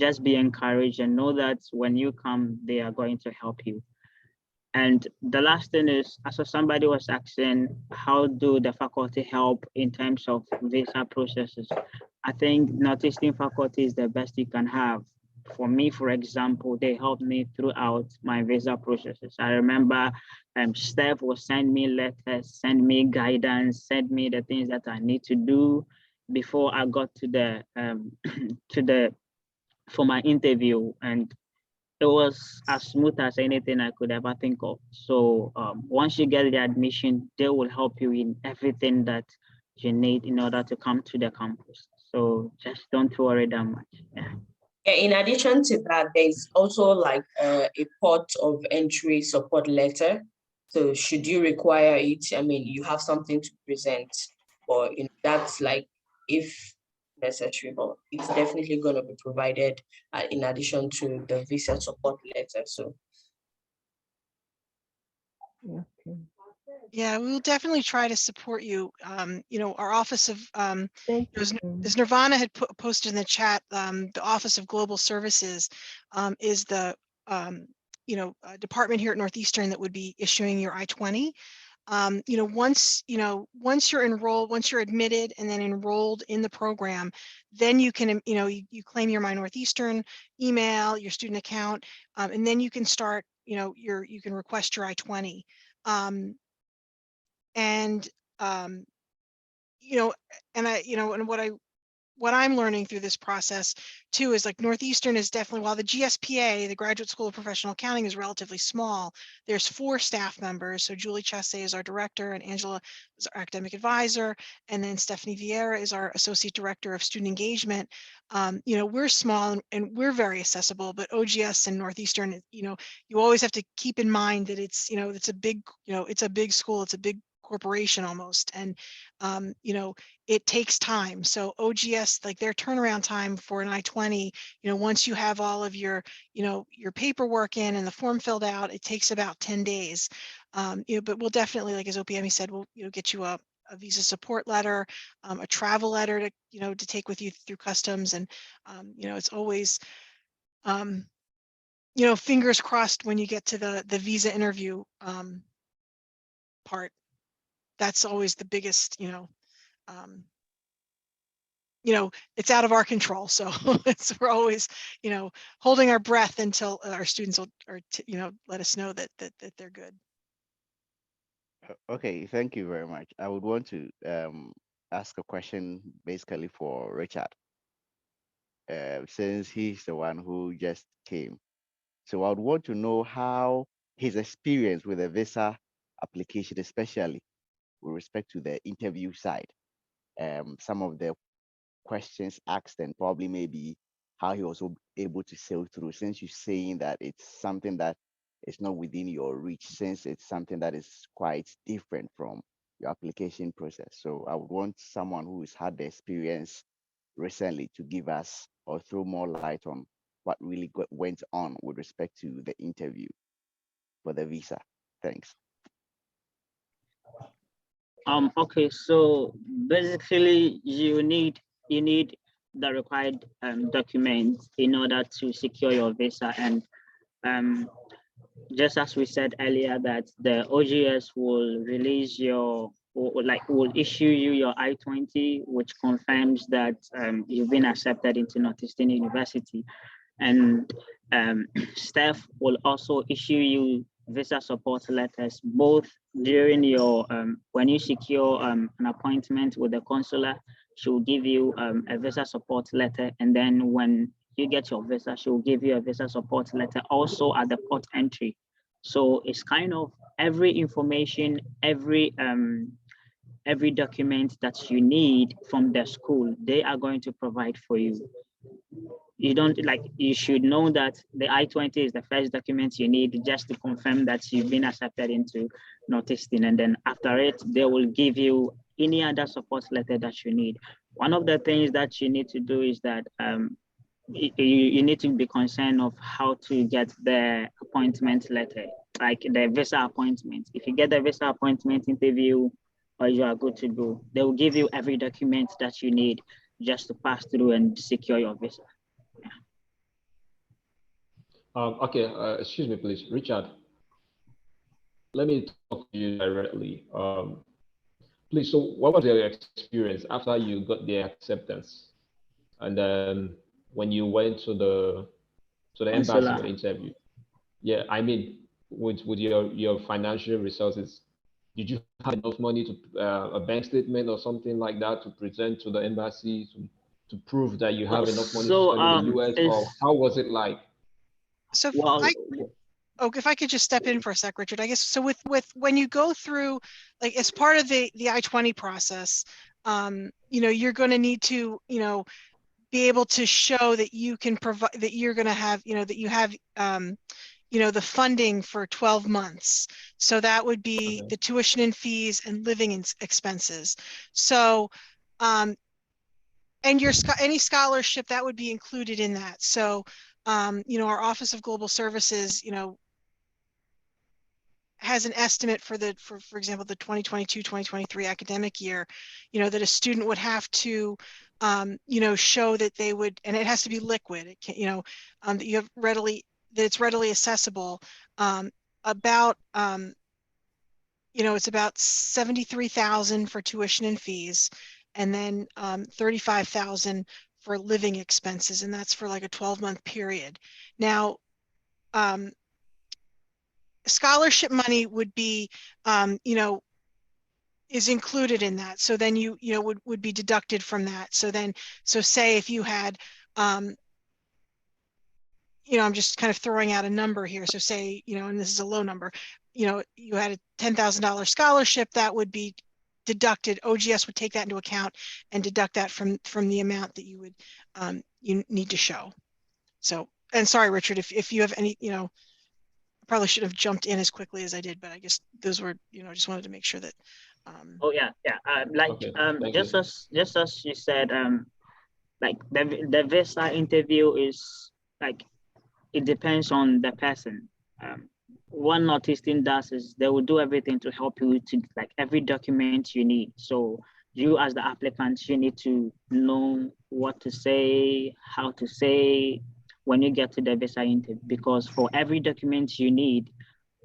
just be encouraged and know that when you come, they are going to help you. And the last thing is, as somebody was asking, how do the faculty help in terms of visa processes? I think Northeastern faculty is the best you can have. For me, for example, they helped me throughout my visa processes. I remember Steph will send me letters, send me guidance, send me the things that I need to do before I got to the for my interview, and it was as smooth as anything I could ever think of. So once you get the admission, they will help you in everything that you need in order to come to the campus. So just don't worry that much. Yeah. Yeah, in addition to that, there's also like a port of entry support letter. So should you require it, I mean, you have something to present, or that's like if necessary, but it's definitely going to be provided in addition to the visa support letter. So Okay. Yeah, we will definitely try to support you. Our office of, Thank you. as Nirvana had posted in the chat, the Office of Global Services is the, department here at Northeastern that would be issuing your I-20. Once you're enrolled, once you're admitted and then enrolled in the program, then you can, you claim your My Northeastern email, your student account, and then you can start, you can request your I-20. And what I'm learning through this process too is like Northeastern is definitely, while the GSPA, the Graduate School of Professional Accounting, is relatively small, there's 4 staff members. So Julie Chesse is our director, and Angela is our academic advisor, and then Stephanie Vieira is our associate director of student engagement. We're small and we're very accessible, but OGS and Northeastern, you always have to keep in mind that it's, it's a big, it's a big school, it's a big corporation almost, and it takes time. So OGS, like their turnaround time for an I-20, once you have all of your your paperwork in and the form filled out, it takes about 10 days. But we'll definitely, like as OPME said, we'll get you a visa support letter, a travel letter to to take with you through customs, and it's always fingers crossed when you get to the visa interview part. That's always the biggest, it's out of our control. So we're always, holding our breath until our students will, or let us know that they're good. Okay, thank you very much. I would want to ask a question basically for Richard, since he's the one who just came. So I would want to know how his experience with the visa application, especially with respect to the interview side, some of the questions asked, and probably maybe how he was able to sail through, since you're saying that it's something that is not within your reach, since it's something that is quite different from your application process. So I would want someone who has had the experience recently to give us or throw more light on what really went on with respect to the interview for the visa. Thanks. Okay, so basically you need the required documents in order to secure your visa, and just as we said earlier, that the OGS will release will issue you your I-20, which confirms that you've been accepted into Northeastern University. And staff will also issue you visa support letters, both during your, when you secure an appointment with the consular, she will give you a visa support letter. And then when you get your visa, she will give you a visa support letter also at the port entry. So it's kind of every information, every document that you need from the school, they are going to provide for you. You don't you should know that the I-20 is the first document you need just to confirm that you've been accepted into Northeastern. And then after it, they will give you any other support letter that you need. One of the things that you need to do is that you need to be concerned of how to get the appointment letter, like the visa appointment. If you get the visa appointment interview, or you are good to go, they will give you every document that you need just to pass through and secure your visa. Okay, excuse me, please, Richard. Let me talk to you directly. Please, so what was your experience after you got the acceptance, and then when you went to the embassy for the interview? Yeah, I mean, with your financial resources, did you have enough money to a bank statement or something like that to present to the embassy to prove that you have enough money to spend in the US, or how was it like? So if I could just step in for a sec, Richard, I guess, so with when you go through, like as part of the I-20 process, you're going to need to, be able to show that you can provide, that you're going to have, that you have, the funding for 12 months. So that would be the tuition and fees and living expenses. So, and any scholarship that would be included in that. So, our Office of Global Services, has an estimate for for example, the 2022-2023 academic year, that a student would have to, show that they would, and it has to be liquid. It can, that you have that it's readily accessible. About, it's about 73,000 for tuition and fees, and then 35,000 for living expenses, and that's for like a 12-month period. Now, scholarship money would be, is included in that. So then you would be deducted from that. So then, say if you had, I'm just kind of throwing out a number here. So say, and this is a low number, you had a $10,000 scholarship, that would be deducted. OGS would take that into account and deduct that from the amount that you would, you need to show. So, and sorry, Richard, if you have any, probably should have jumped in as quickly as I did, but I guess those were, I just wanted to make sure that. Oh yeah. Just as you said, like the visa interview is like, it depends on the person. What Northeastern does is they will do everything to help you to like every document you need. So you as the applicant, you need to know what to say, how to say when you get to the visa interview, because for every document you need,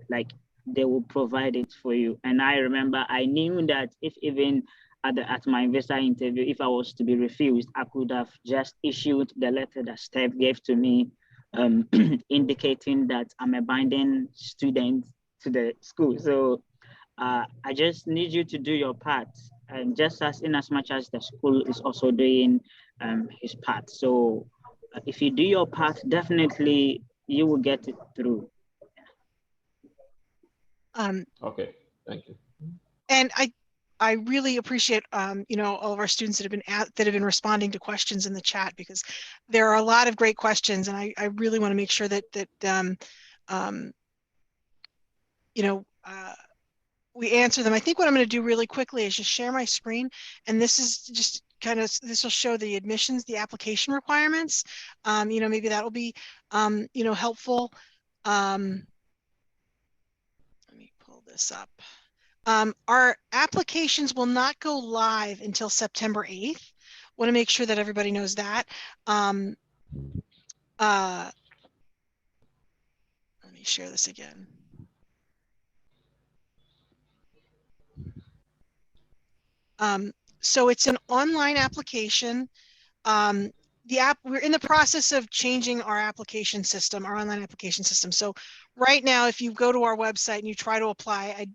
like they will provide it for you. And I remember I knew that if even at my visa interview, if I was to be refused, I could have just issued the letter that Steph gave to me, indicating that I'm a binding student to the school. So I just need you to do your part, and just in as much as the school is also doing his part. So if you do your part, definitely you will get it through. Okay, thank you. And I really appreciate, all of our students that have been responding to questions in the chat, because there are a lot of great questions, and I really want to make sure that we answer them. I think what I'm going to do really quickly is just share my screen, and this is just this will show the admissions, the application requirements. Maybe that will be, helpful. Let me pull this up. Our applications will not go live until September 8th. Want to make sure that everybody knows that. Let me share this again. So it's an online application. we're in the process of changing our application system, our online application system. So right now, if you go to our website and you try to apply,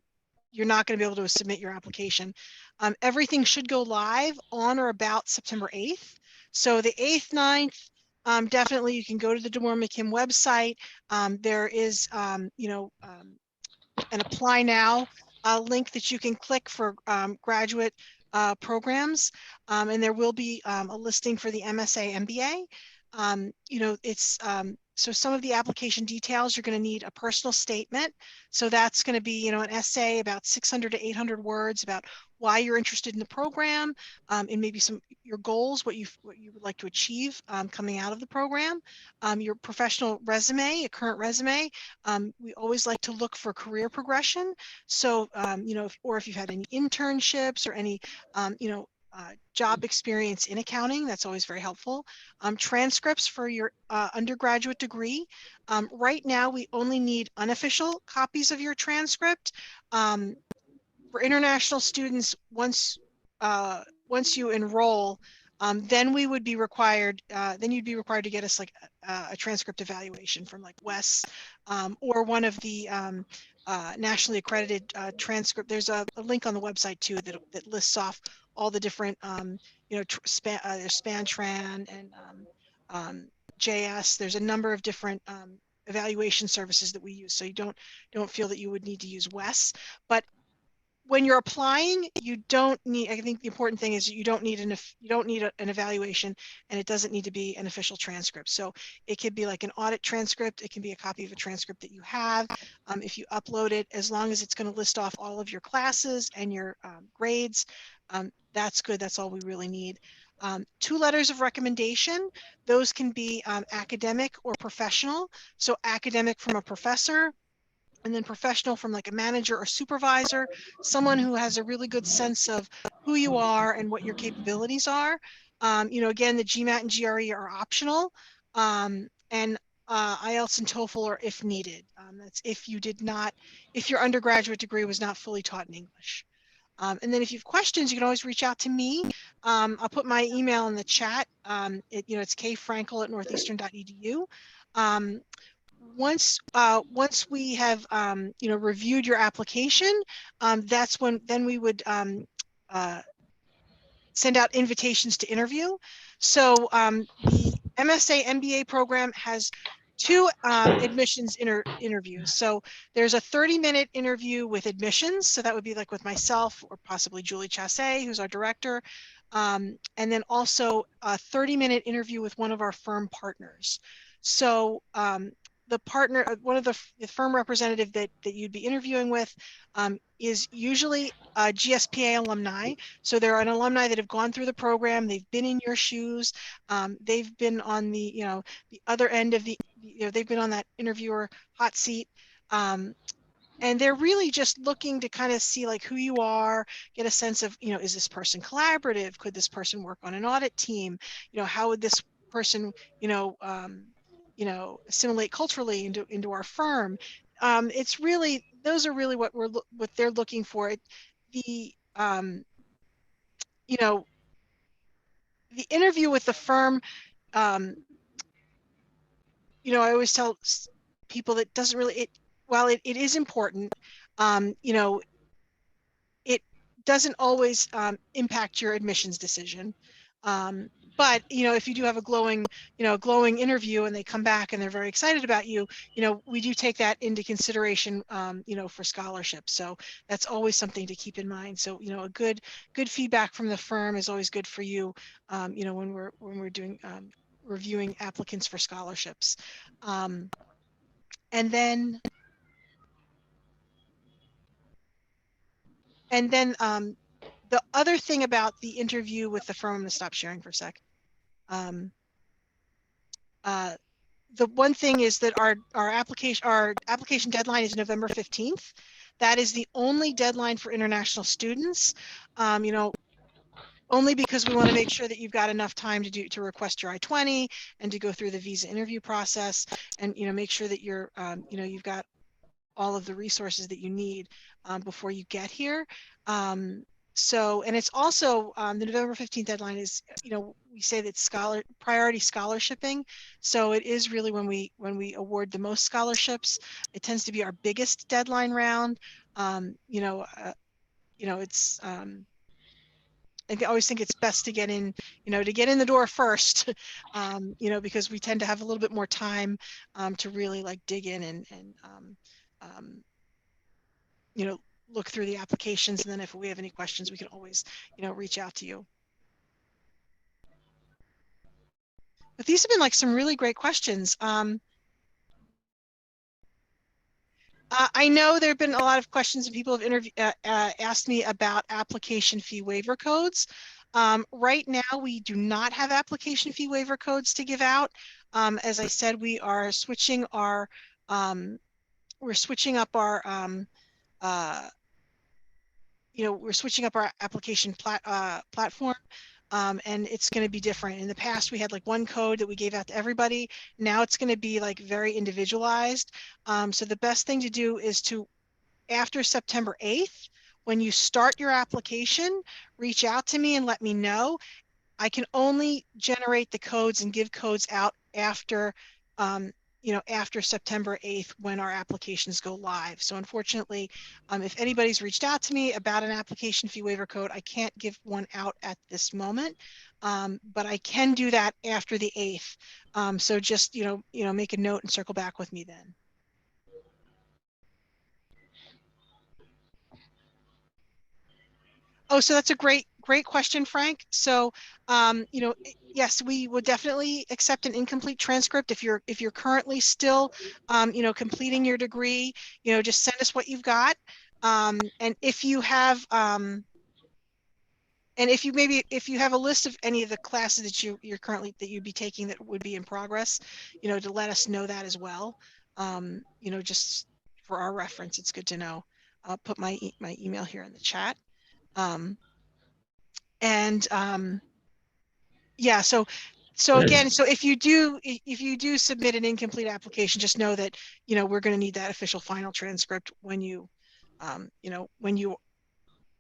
you're not going to be able to submit your application. Everything should go live on or about September 8th. So the 8th, 9th, definitely you can go to the DeMoore McKim website. There is, an apply now link that you can click for graduate programs. And there will be a listing for the MSA MBA. It's so some of the application details, you're going to need a personal statement. So that's going to be, an essay about 600 to 800 words about why you're interested in the program, and maybe your goals, what you would like to achieve coming out of the program. Your professional resume, a current resume. We always like to look for career progression. So, if you've had any internships or any, job experience in accounting, that's always very helpful. Transcripts for your undergraduate degree. Right now, we only need unofficial copies of your transcript. For international students, once you enroll, then we would be required, then you'd be required to get us like a transcript evaluation from like Wes, or one of the nationally accredited transcript. There's a link on the website too that lists off all the different, there's SpanTran and JS. There's a number of different evaluation services that we use. So you don't feel that you would need to use Wes, but when you're applying, you don't need, I think the important thing is you don't need an evaluation, and it doesn't need to be an official transcript. So it could be like an audit transcript. It can be a copy of a transcript that you have. If you upload it, as long as it's going to list off all of your classes and your grades, that's good. That's all we really need. 2 letters of recommendation. Those can be academic or professional. So academic from a professor, and then professional from like a manager or supervisor, someone who has a really good sense of who you are and what your capabilities are. Again, the GMAT and GRE are optional, and IELTS and TOEFL are if needed. That's if your undergraduate degree was not fully taught in English. And then if you have questions, you can always reach out to me. I'll put my email in the chat. It's kfrankel@northeastern.edu. Once we have reviewed your application, that's when we would send out invitations to interview. So the MSA MBA program has 2 admissions interviews. So there's a 30-minute interview with admissions. So that would be like with myself or possibly Julie Chassé, who's our director. And then also a 30-minute interview with one of our firm partners. So the partner, one of the firm representative that you'd be interviewing with is usually a GSPA alumni. So they're an alumni that have gone through the program. They've been in your shoes. They've been on the, the other end of they've been on that interviewer hot seat. And they're really just looking to kind of see like who you are, get a sense of, is this person collaborative? Could this person work on an audit team? How would this person, assimilate culturally into our firm? It's really, those are really what they're looking for. The interview with the firm, I always tell people that doesn't really, while it is important, it doesn't always impact your admissions decision. But if you do have a glowing interview and they come back and they're very excited about you, we do take that into consideration, for scholarship. So that's always something to keep in mind. So a good feedback from the firm is always good for you, when we're doing reviewing applicants for scholarships. And then the other thing about the interview with the firm, I'm going to stop sharing for a sec. The one thing is that our application deadline is November 15th. That is the only deadline for international students. Only because we want to make sure that you've got enough time to request your I-20 and to go through the visa interview process, and make sure that you're you've got all of the resources that you need before you get here. So, and it's also the November 15th deadline is, we say that priority scholarshiping. So it is really when we award the most scholarships. It tends to be our biggest deadline round. It's I always think it's best to get in, to get in the door first, because we tend to have a little bit more time to really like dig in and look through the applications. And then if we have any questions, we can always, reach out to you. But these have been like some really great questions. I know there have been a lot of questions and people have asked me about application fee waiver codes. Right now, we do not have application fee waiver codes to give out. As I said, we are switching our, we're switching up our, we're switching up our application platform. And it's going to be different. In the past, we had like one code that we gave out to everybody. Now it's going to be like very individualized. So the best thing to do is to, after September 8th, when you start your application, reach out to me and let me know. I can only generate the codes and give codes out after, after September 8th when our applications go live. So unfortunately, if anybody's reached out to me about an application fee waiver code, I can't give one out at this moment, but I can do that after the 8th. So just, make a note and circle back with me then. Oh, so that's a great question, Frank. So, yes, we would definitely accept an incomplete transcript if you're currently still, completing your degree. Just send us what you've got, and if you have, and if you have a list of any of the classes that you're currently that you'd be taking that would be in progress, to let us know that as well. Just for our reference, it's good to know. I'll put my email here in the chat. Yeah, so again, so if you do submit an incomplete application, just know that we're going to need that official final transcript when you when you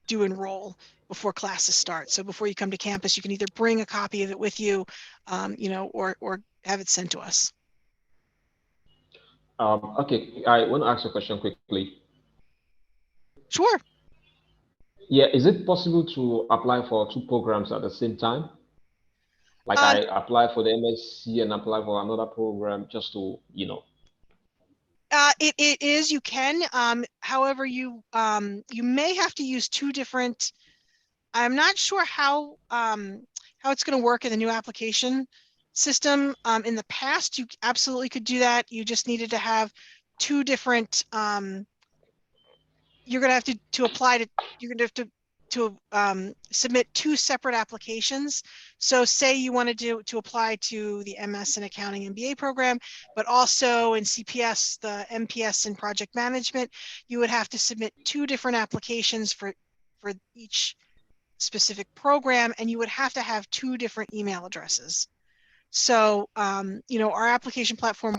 do enroll before classes start. So before you come to campus, you can either bring a copy of it with you, or have it sent to us. Okay, I want to ask a question quickly. Sure. Yeah, is it possible to apply for 2 programs at the same time? Like I apply for the MSc and apply for another program just to, It is, you can. However, you may have to use 2 different. I'm not sure how it's going to work in the new application system. In the past, you absolutely could do that. You just needed to have 2 different. You're going to have to apply to. You're going to have to submit 2 separate applications. So say you wanted to apply to the MS in Accounting MBA program, but also in CPS, the MPS in Project Management, you would have to submit 2 different applications for each specific program, and you would have to have 2 different email addresses. So, our application platform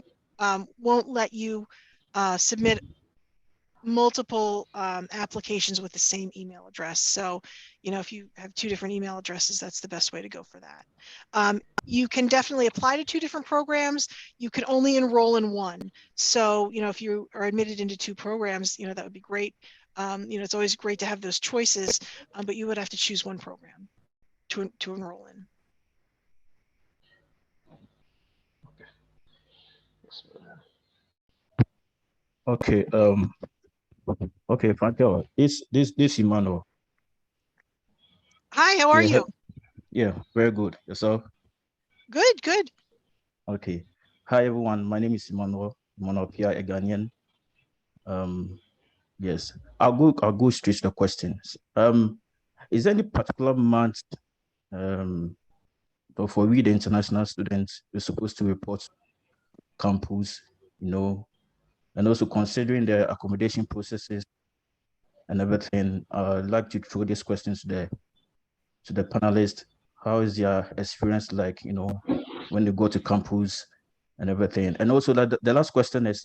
won't let you submit multiple applications with the same email address. So, if you have 2 different email addresses, that's the best way to go for that. You can definitely apply to 2 different programs. You can only enroll in one. So, if you are admitted into 2 programs, that would be great. It's always great to have those choices, but you would have to choose one program to enroll in. Okay. Okay, Frankel. This Emmanuel. Hi, how are you? Yeah, very good. Yourself? Good, good. Okay. Hi everyone. My name is Emmanuel Pia, a Ghanaian. Yes, I'll go straight to the questions. Is there any particular month for we the international students we're supposed to report campus, and also considering the accommodation processes and everything? I'd like to throw these questions to the panelists. How is their experience like, when they go to campus and everything? And also the last question is,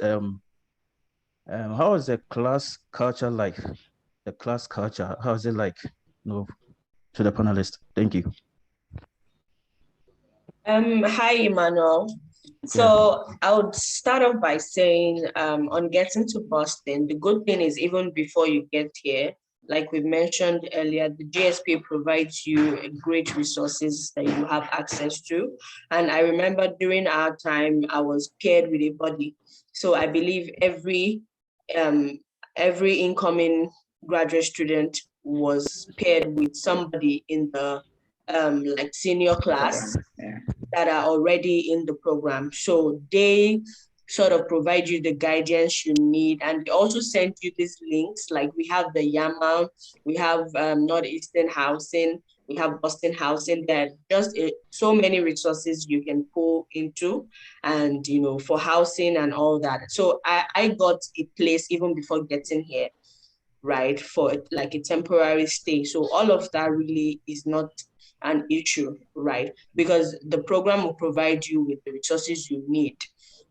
how is the class culture like? The class culture, how is it like know, to the panelists. Thank you. Hi, Emmanuel. So I would start off by saying, on getting to Boston, the good thing is even before you get here, like we mentioned earlier, the GSPA provides you great resources that you have access to. And I remember during our time, I was paired with a buddy. So I believe every incoming graduate student was paired with somebody in the like senior class that are already in the program. So they sort of provide you the guidance you need. And they also send you these links, like we have the YAML, we have Northeastern Housing, we have Boston Housing. There are just so many resources you can pull into, and for housing and all that. So I got a place even before getting here, right, for like a temporary stay. So all of that really is not an issue, right? Because the program will provide you with the resources you need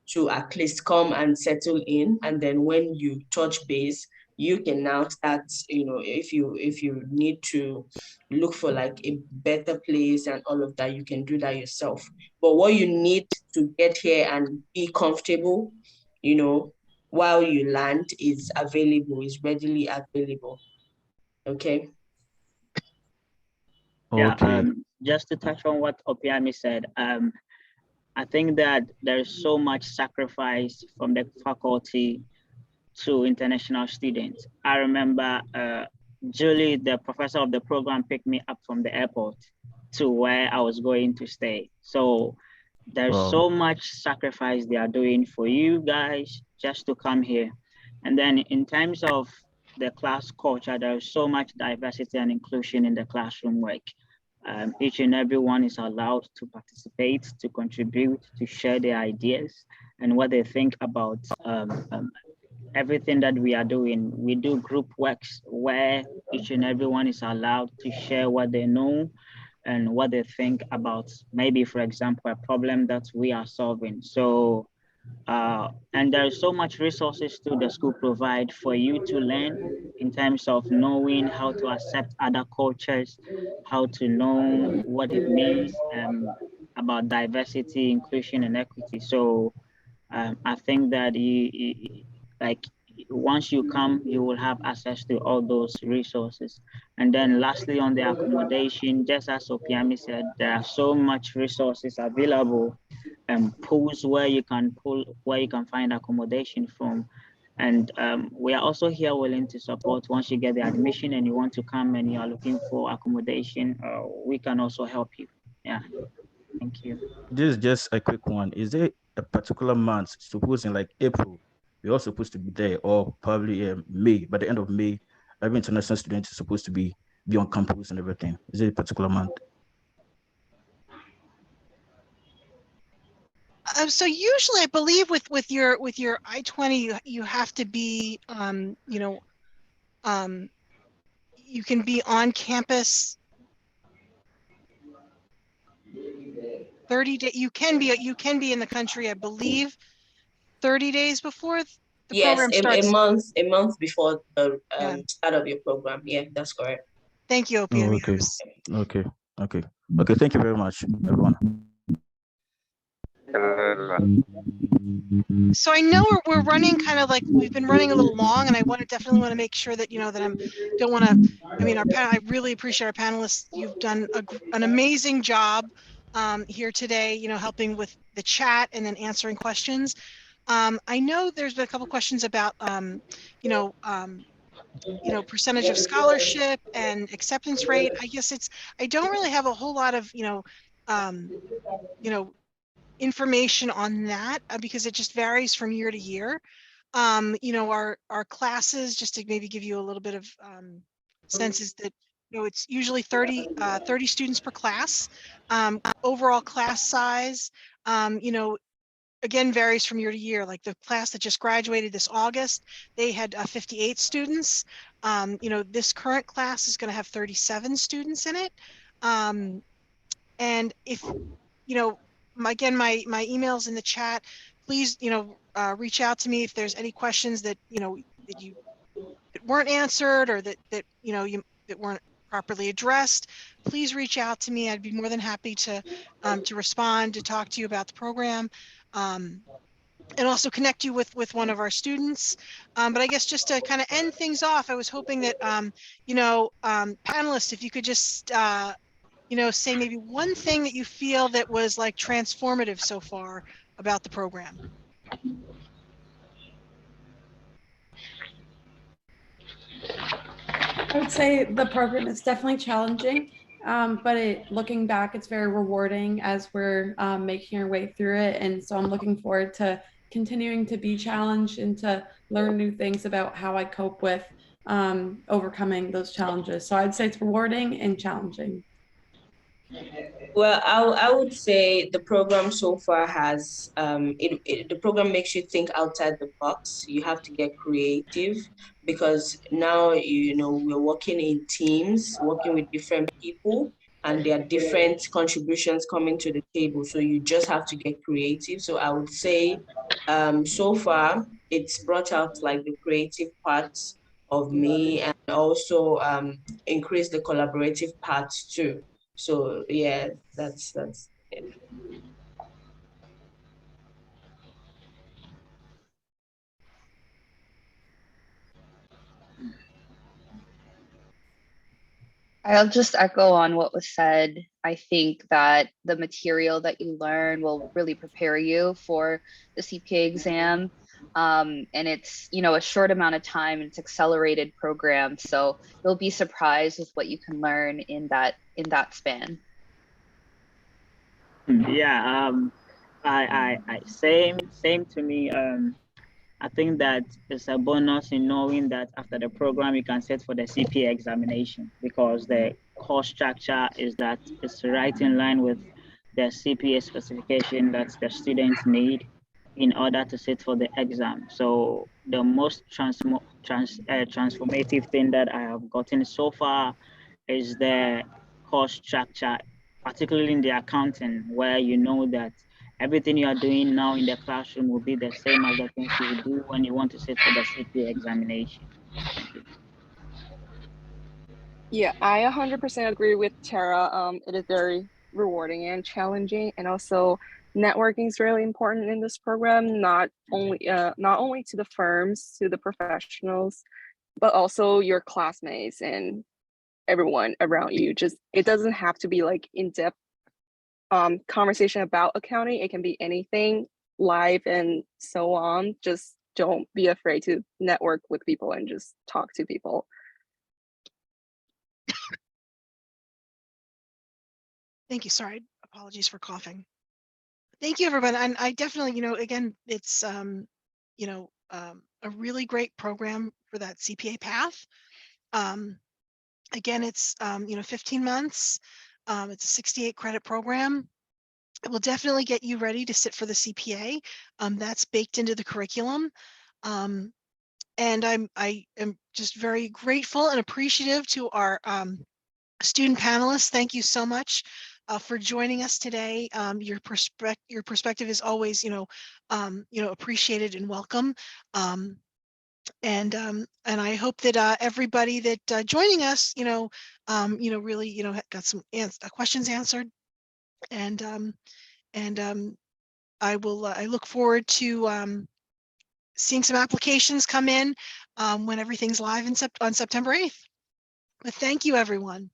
to at least come and settle in. And then when you touch base, you can now start, if you need to look for like a better place and all of that, you can do that yourself. But what you need to get here and be comfortable, while you land is readily available. Okay. Yeah, just to touch on what Opiami said, I think that there's so much sacrifice from the faculty to international students. I remember Julie, the professor of the program, picked me up from the airport to where I was going to stay. So there's so much sacrifice they are doing for you guys just to come here. And then in terms of the class culture, there's so much diversity and inclusion in the classroom work. Each and everyone is allowed to participate, to contribute, to share their ideas and what they think about everything that we are doing. We do group works where each and everyone is allowed to share what they know and what they think about maybe, for example, a problem that we are solving. So, and there's so much resources to the school provide for you to learn in terms of knowing how to accept other cultures, how to know what it means about diversity, inclusion, and equity. So I think that like once you come, you will have access to all those resources. And then lastly, on the accommodation, just as Opiami said, there are so much resources available and pools where you can find accommodation from. And we are also here willing to support once you get the admission and you want to come and you are looking for accommodation, we can also help you. Yeah, thank you. This is just a quick one. Is there a particular month, supposing like April, we're all supposed to be there, or probably May, by the end of May, every international student is supposed to be on campus and everything? Is there a particular month? So usually I believe with your I-20, you have to be, you can be on campus 30 days. You can be in the country, I believe, 30 days before the program starts. a month before the start of your program. Yeah, that's correct. Thank you, Opiami. Okay. Thank you very much, everyone. So I know we're running kind of like we've been running a little long, and I definitely want to make sure that that I really appreciate our panelists. You've done an amazing job here today, helping with the chat and then answering questions. I know there's been a couple questions about percentage of scholarship and acceptance rate. I guess I don't really have a whole lot of information on that because it just varies from year to year. Our classes, just to maybe give you a little bit of sense, is that it's usually 30 students per class. Overall class size, again, varies from year to year. Like the class that just graduated this August, they had 58 students. This current class is going to have 37 students in it. And if, again, my email's in the chat, please, reach out to me if there's any questions that, that weren't answered or that weren't properly addressed, please reach out to me. I'd be more than happy to respond, to talk to you about the program, and also connect you with one of our students. But I guess just to kind of end things off, I was hoping that, panelists, if you could just, say maybe one thing that you feel that was like transformative so far about the program. I would say the program is definitely challenging, but looking back, it's very rewarding as we're making our way through it. And so I'm looking forward to continuing to be challenged and to learn new things about how I cope with overcoming those challenges. So I'd say it's rewarding and challenging. Well, I would say the program so far has the program makes you think outside the box. You have to get creative because now we're working in teams, working with different people, and there are different contributions coming to the table. So you just have to get creative. So I would say so far it's brought out like the creative parts of me and also increase the collaborative parts too. So yeah, that's it. I'll just echo on what was said. I think that the material that you learn will really prepare you for the CPA exam. And it's, a short amount of time, it's accelerated program. So you'll be surprised with what you can learn in that span. Yeah, I same to me. I think that it's a bonus in knowing that after the program you can sit for the CPA examination because the course structure is that it's right in line with the CPA specification that the students need in order to sit for the exam. So the most transformative thing that I have gotten so far is the course structure, particularly in the accounting, where you know that everything you are doing now in the classroom will be the same as the things you will do when you want to sit for the CPA examination. Thank you. Yeah, I 100% agree with Tara. It is very rewarding and challenging, and also networking is really important in this program. Not only to the firms, to the professionals, but also your classmates and everyone around you. Just it doesn't have to be like in-depth conversation about accounting. It can be anything, live and so on. Just don't be afraid to network with people and just talk to people. Thank you. Sorry, apologies for coughing. Thank you, everyone. And I definitely, again, it's, a really great program for that CPA path. Again, it's, 15 months. It's a 68 credit program. It will definitely get you ready to sit for the CPA. That's baked into the curriculum. And I am just very grateful and appreciative to our student panelists. Thank you so much for joining us today. Your perspective is always, appreciated and welcome. And I hope that everybody that joining us, really, got some questions answered. And I look forward to seeing some applications come in when everything's live on September 8th. But thank you, everyone.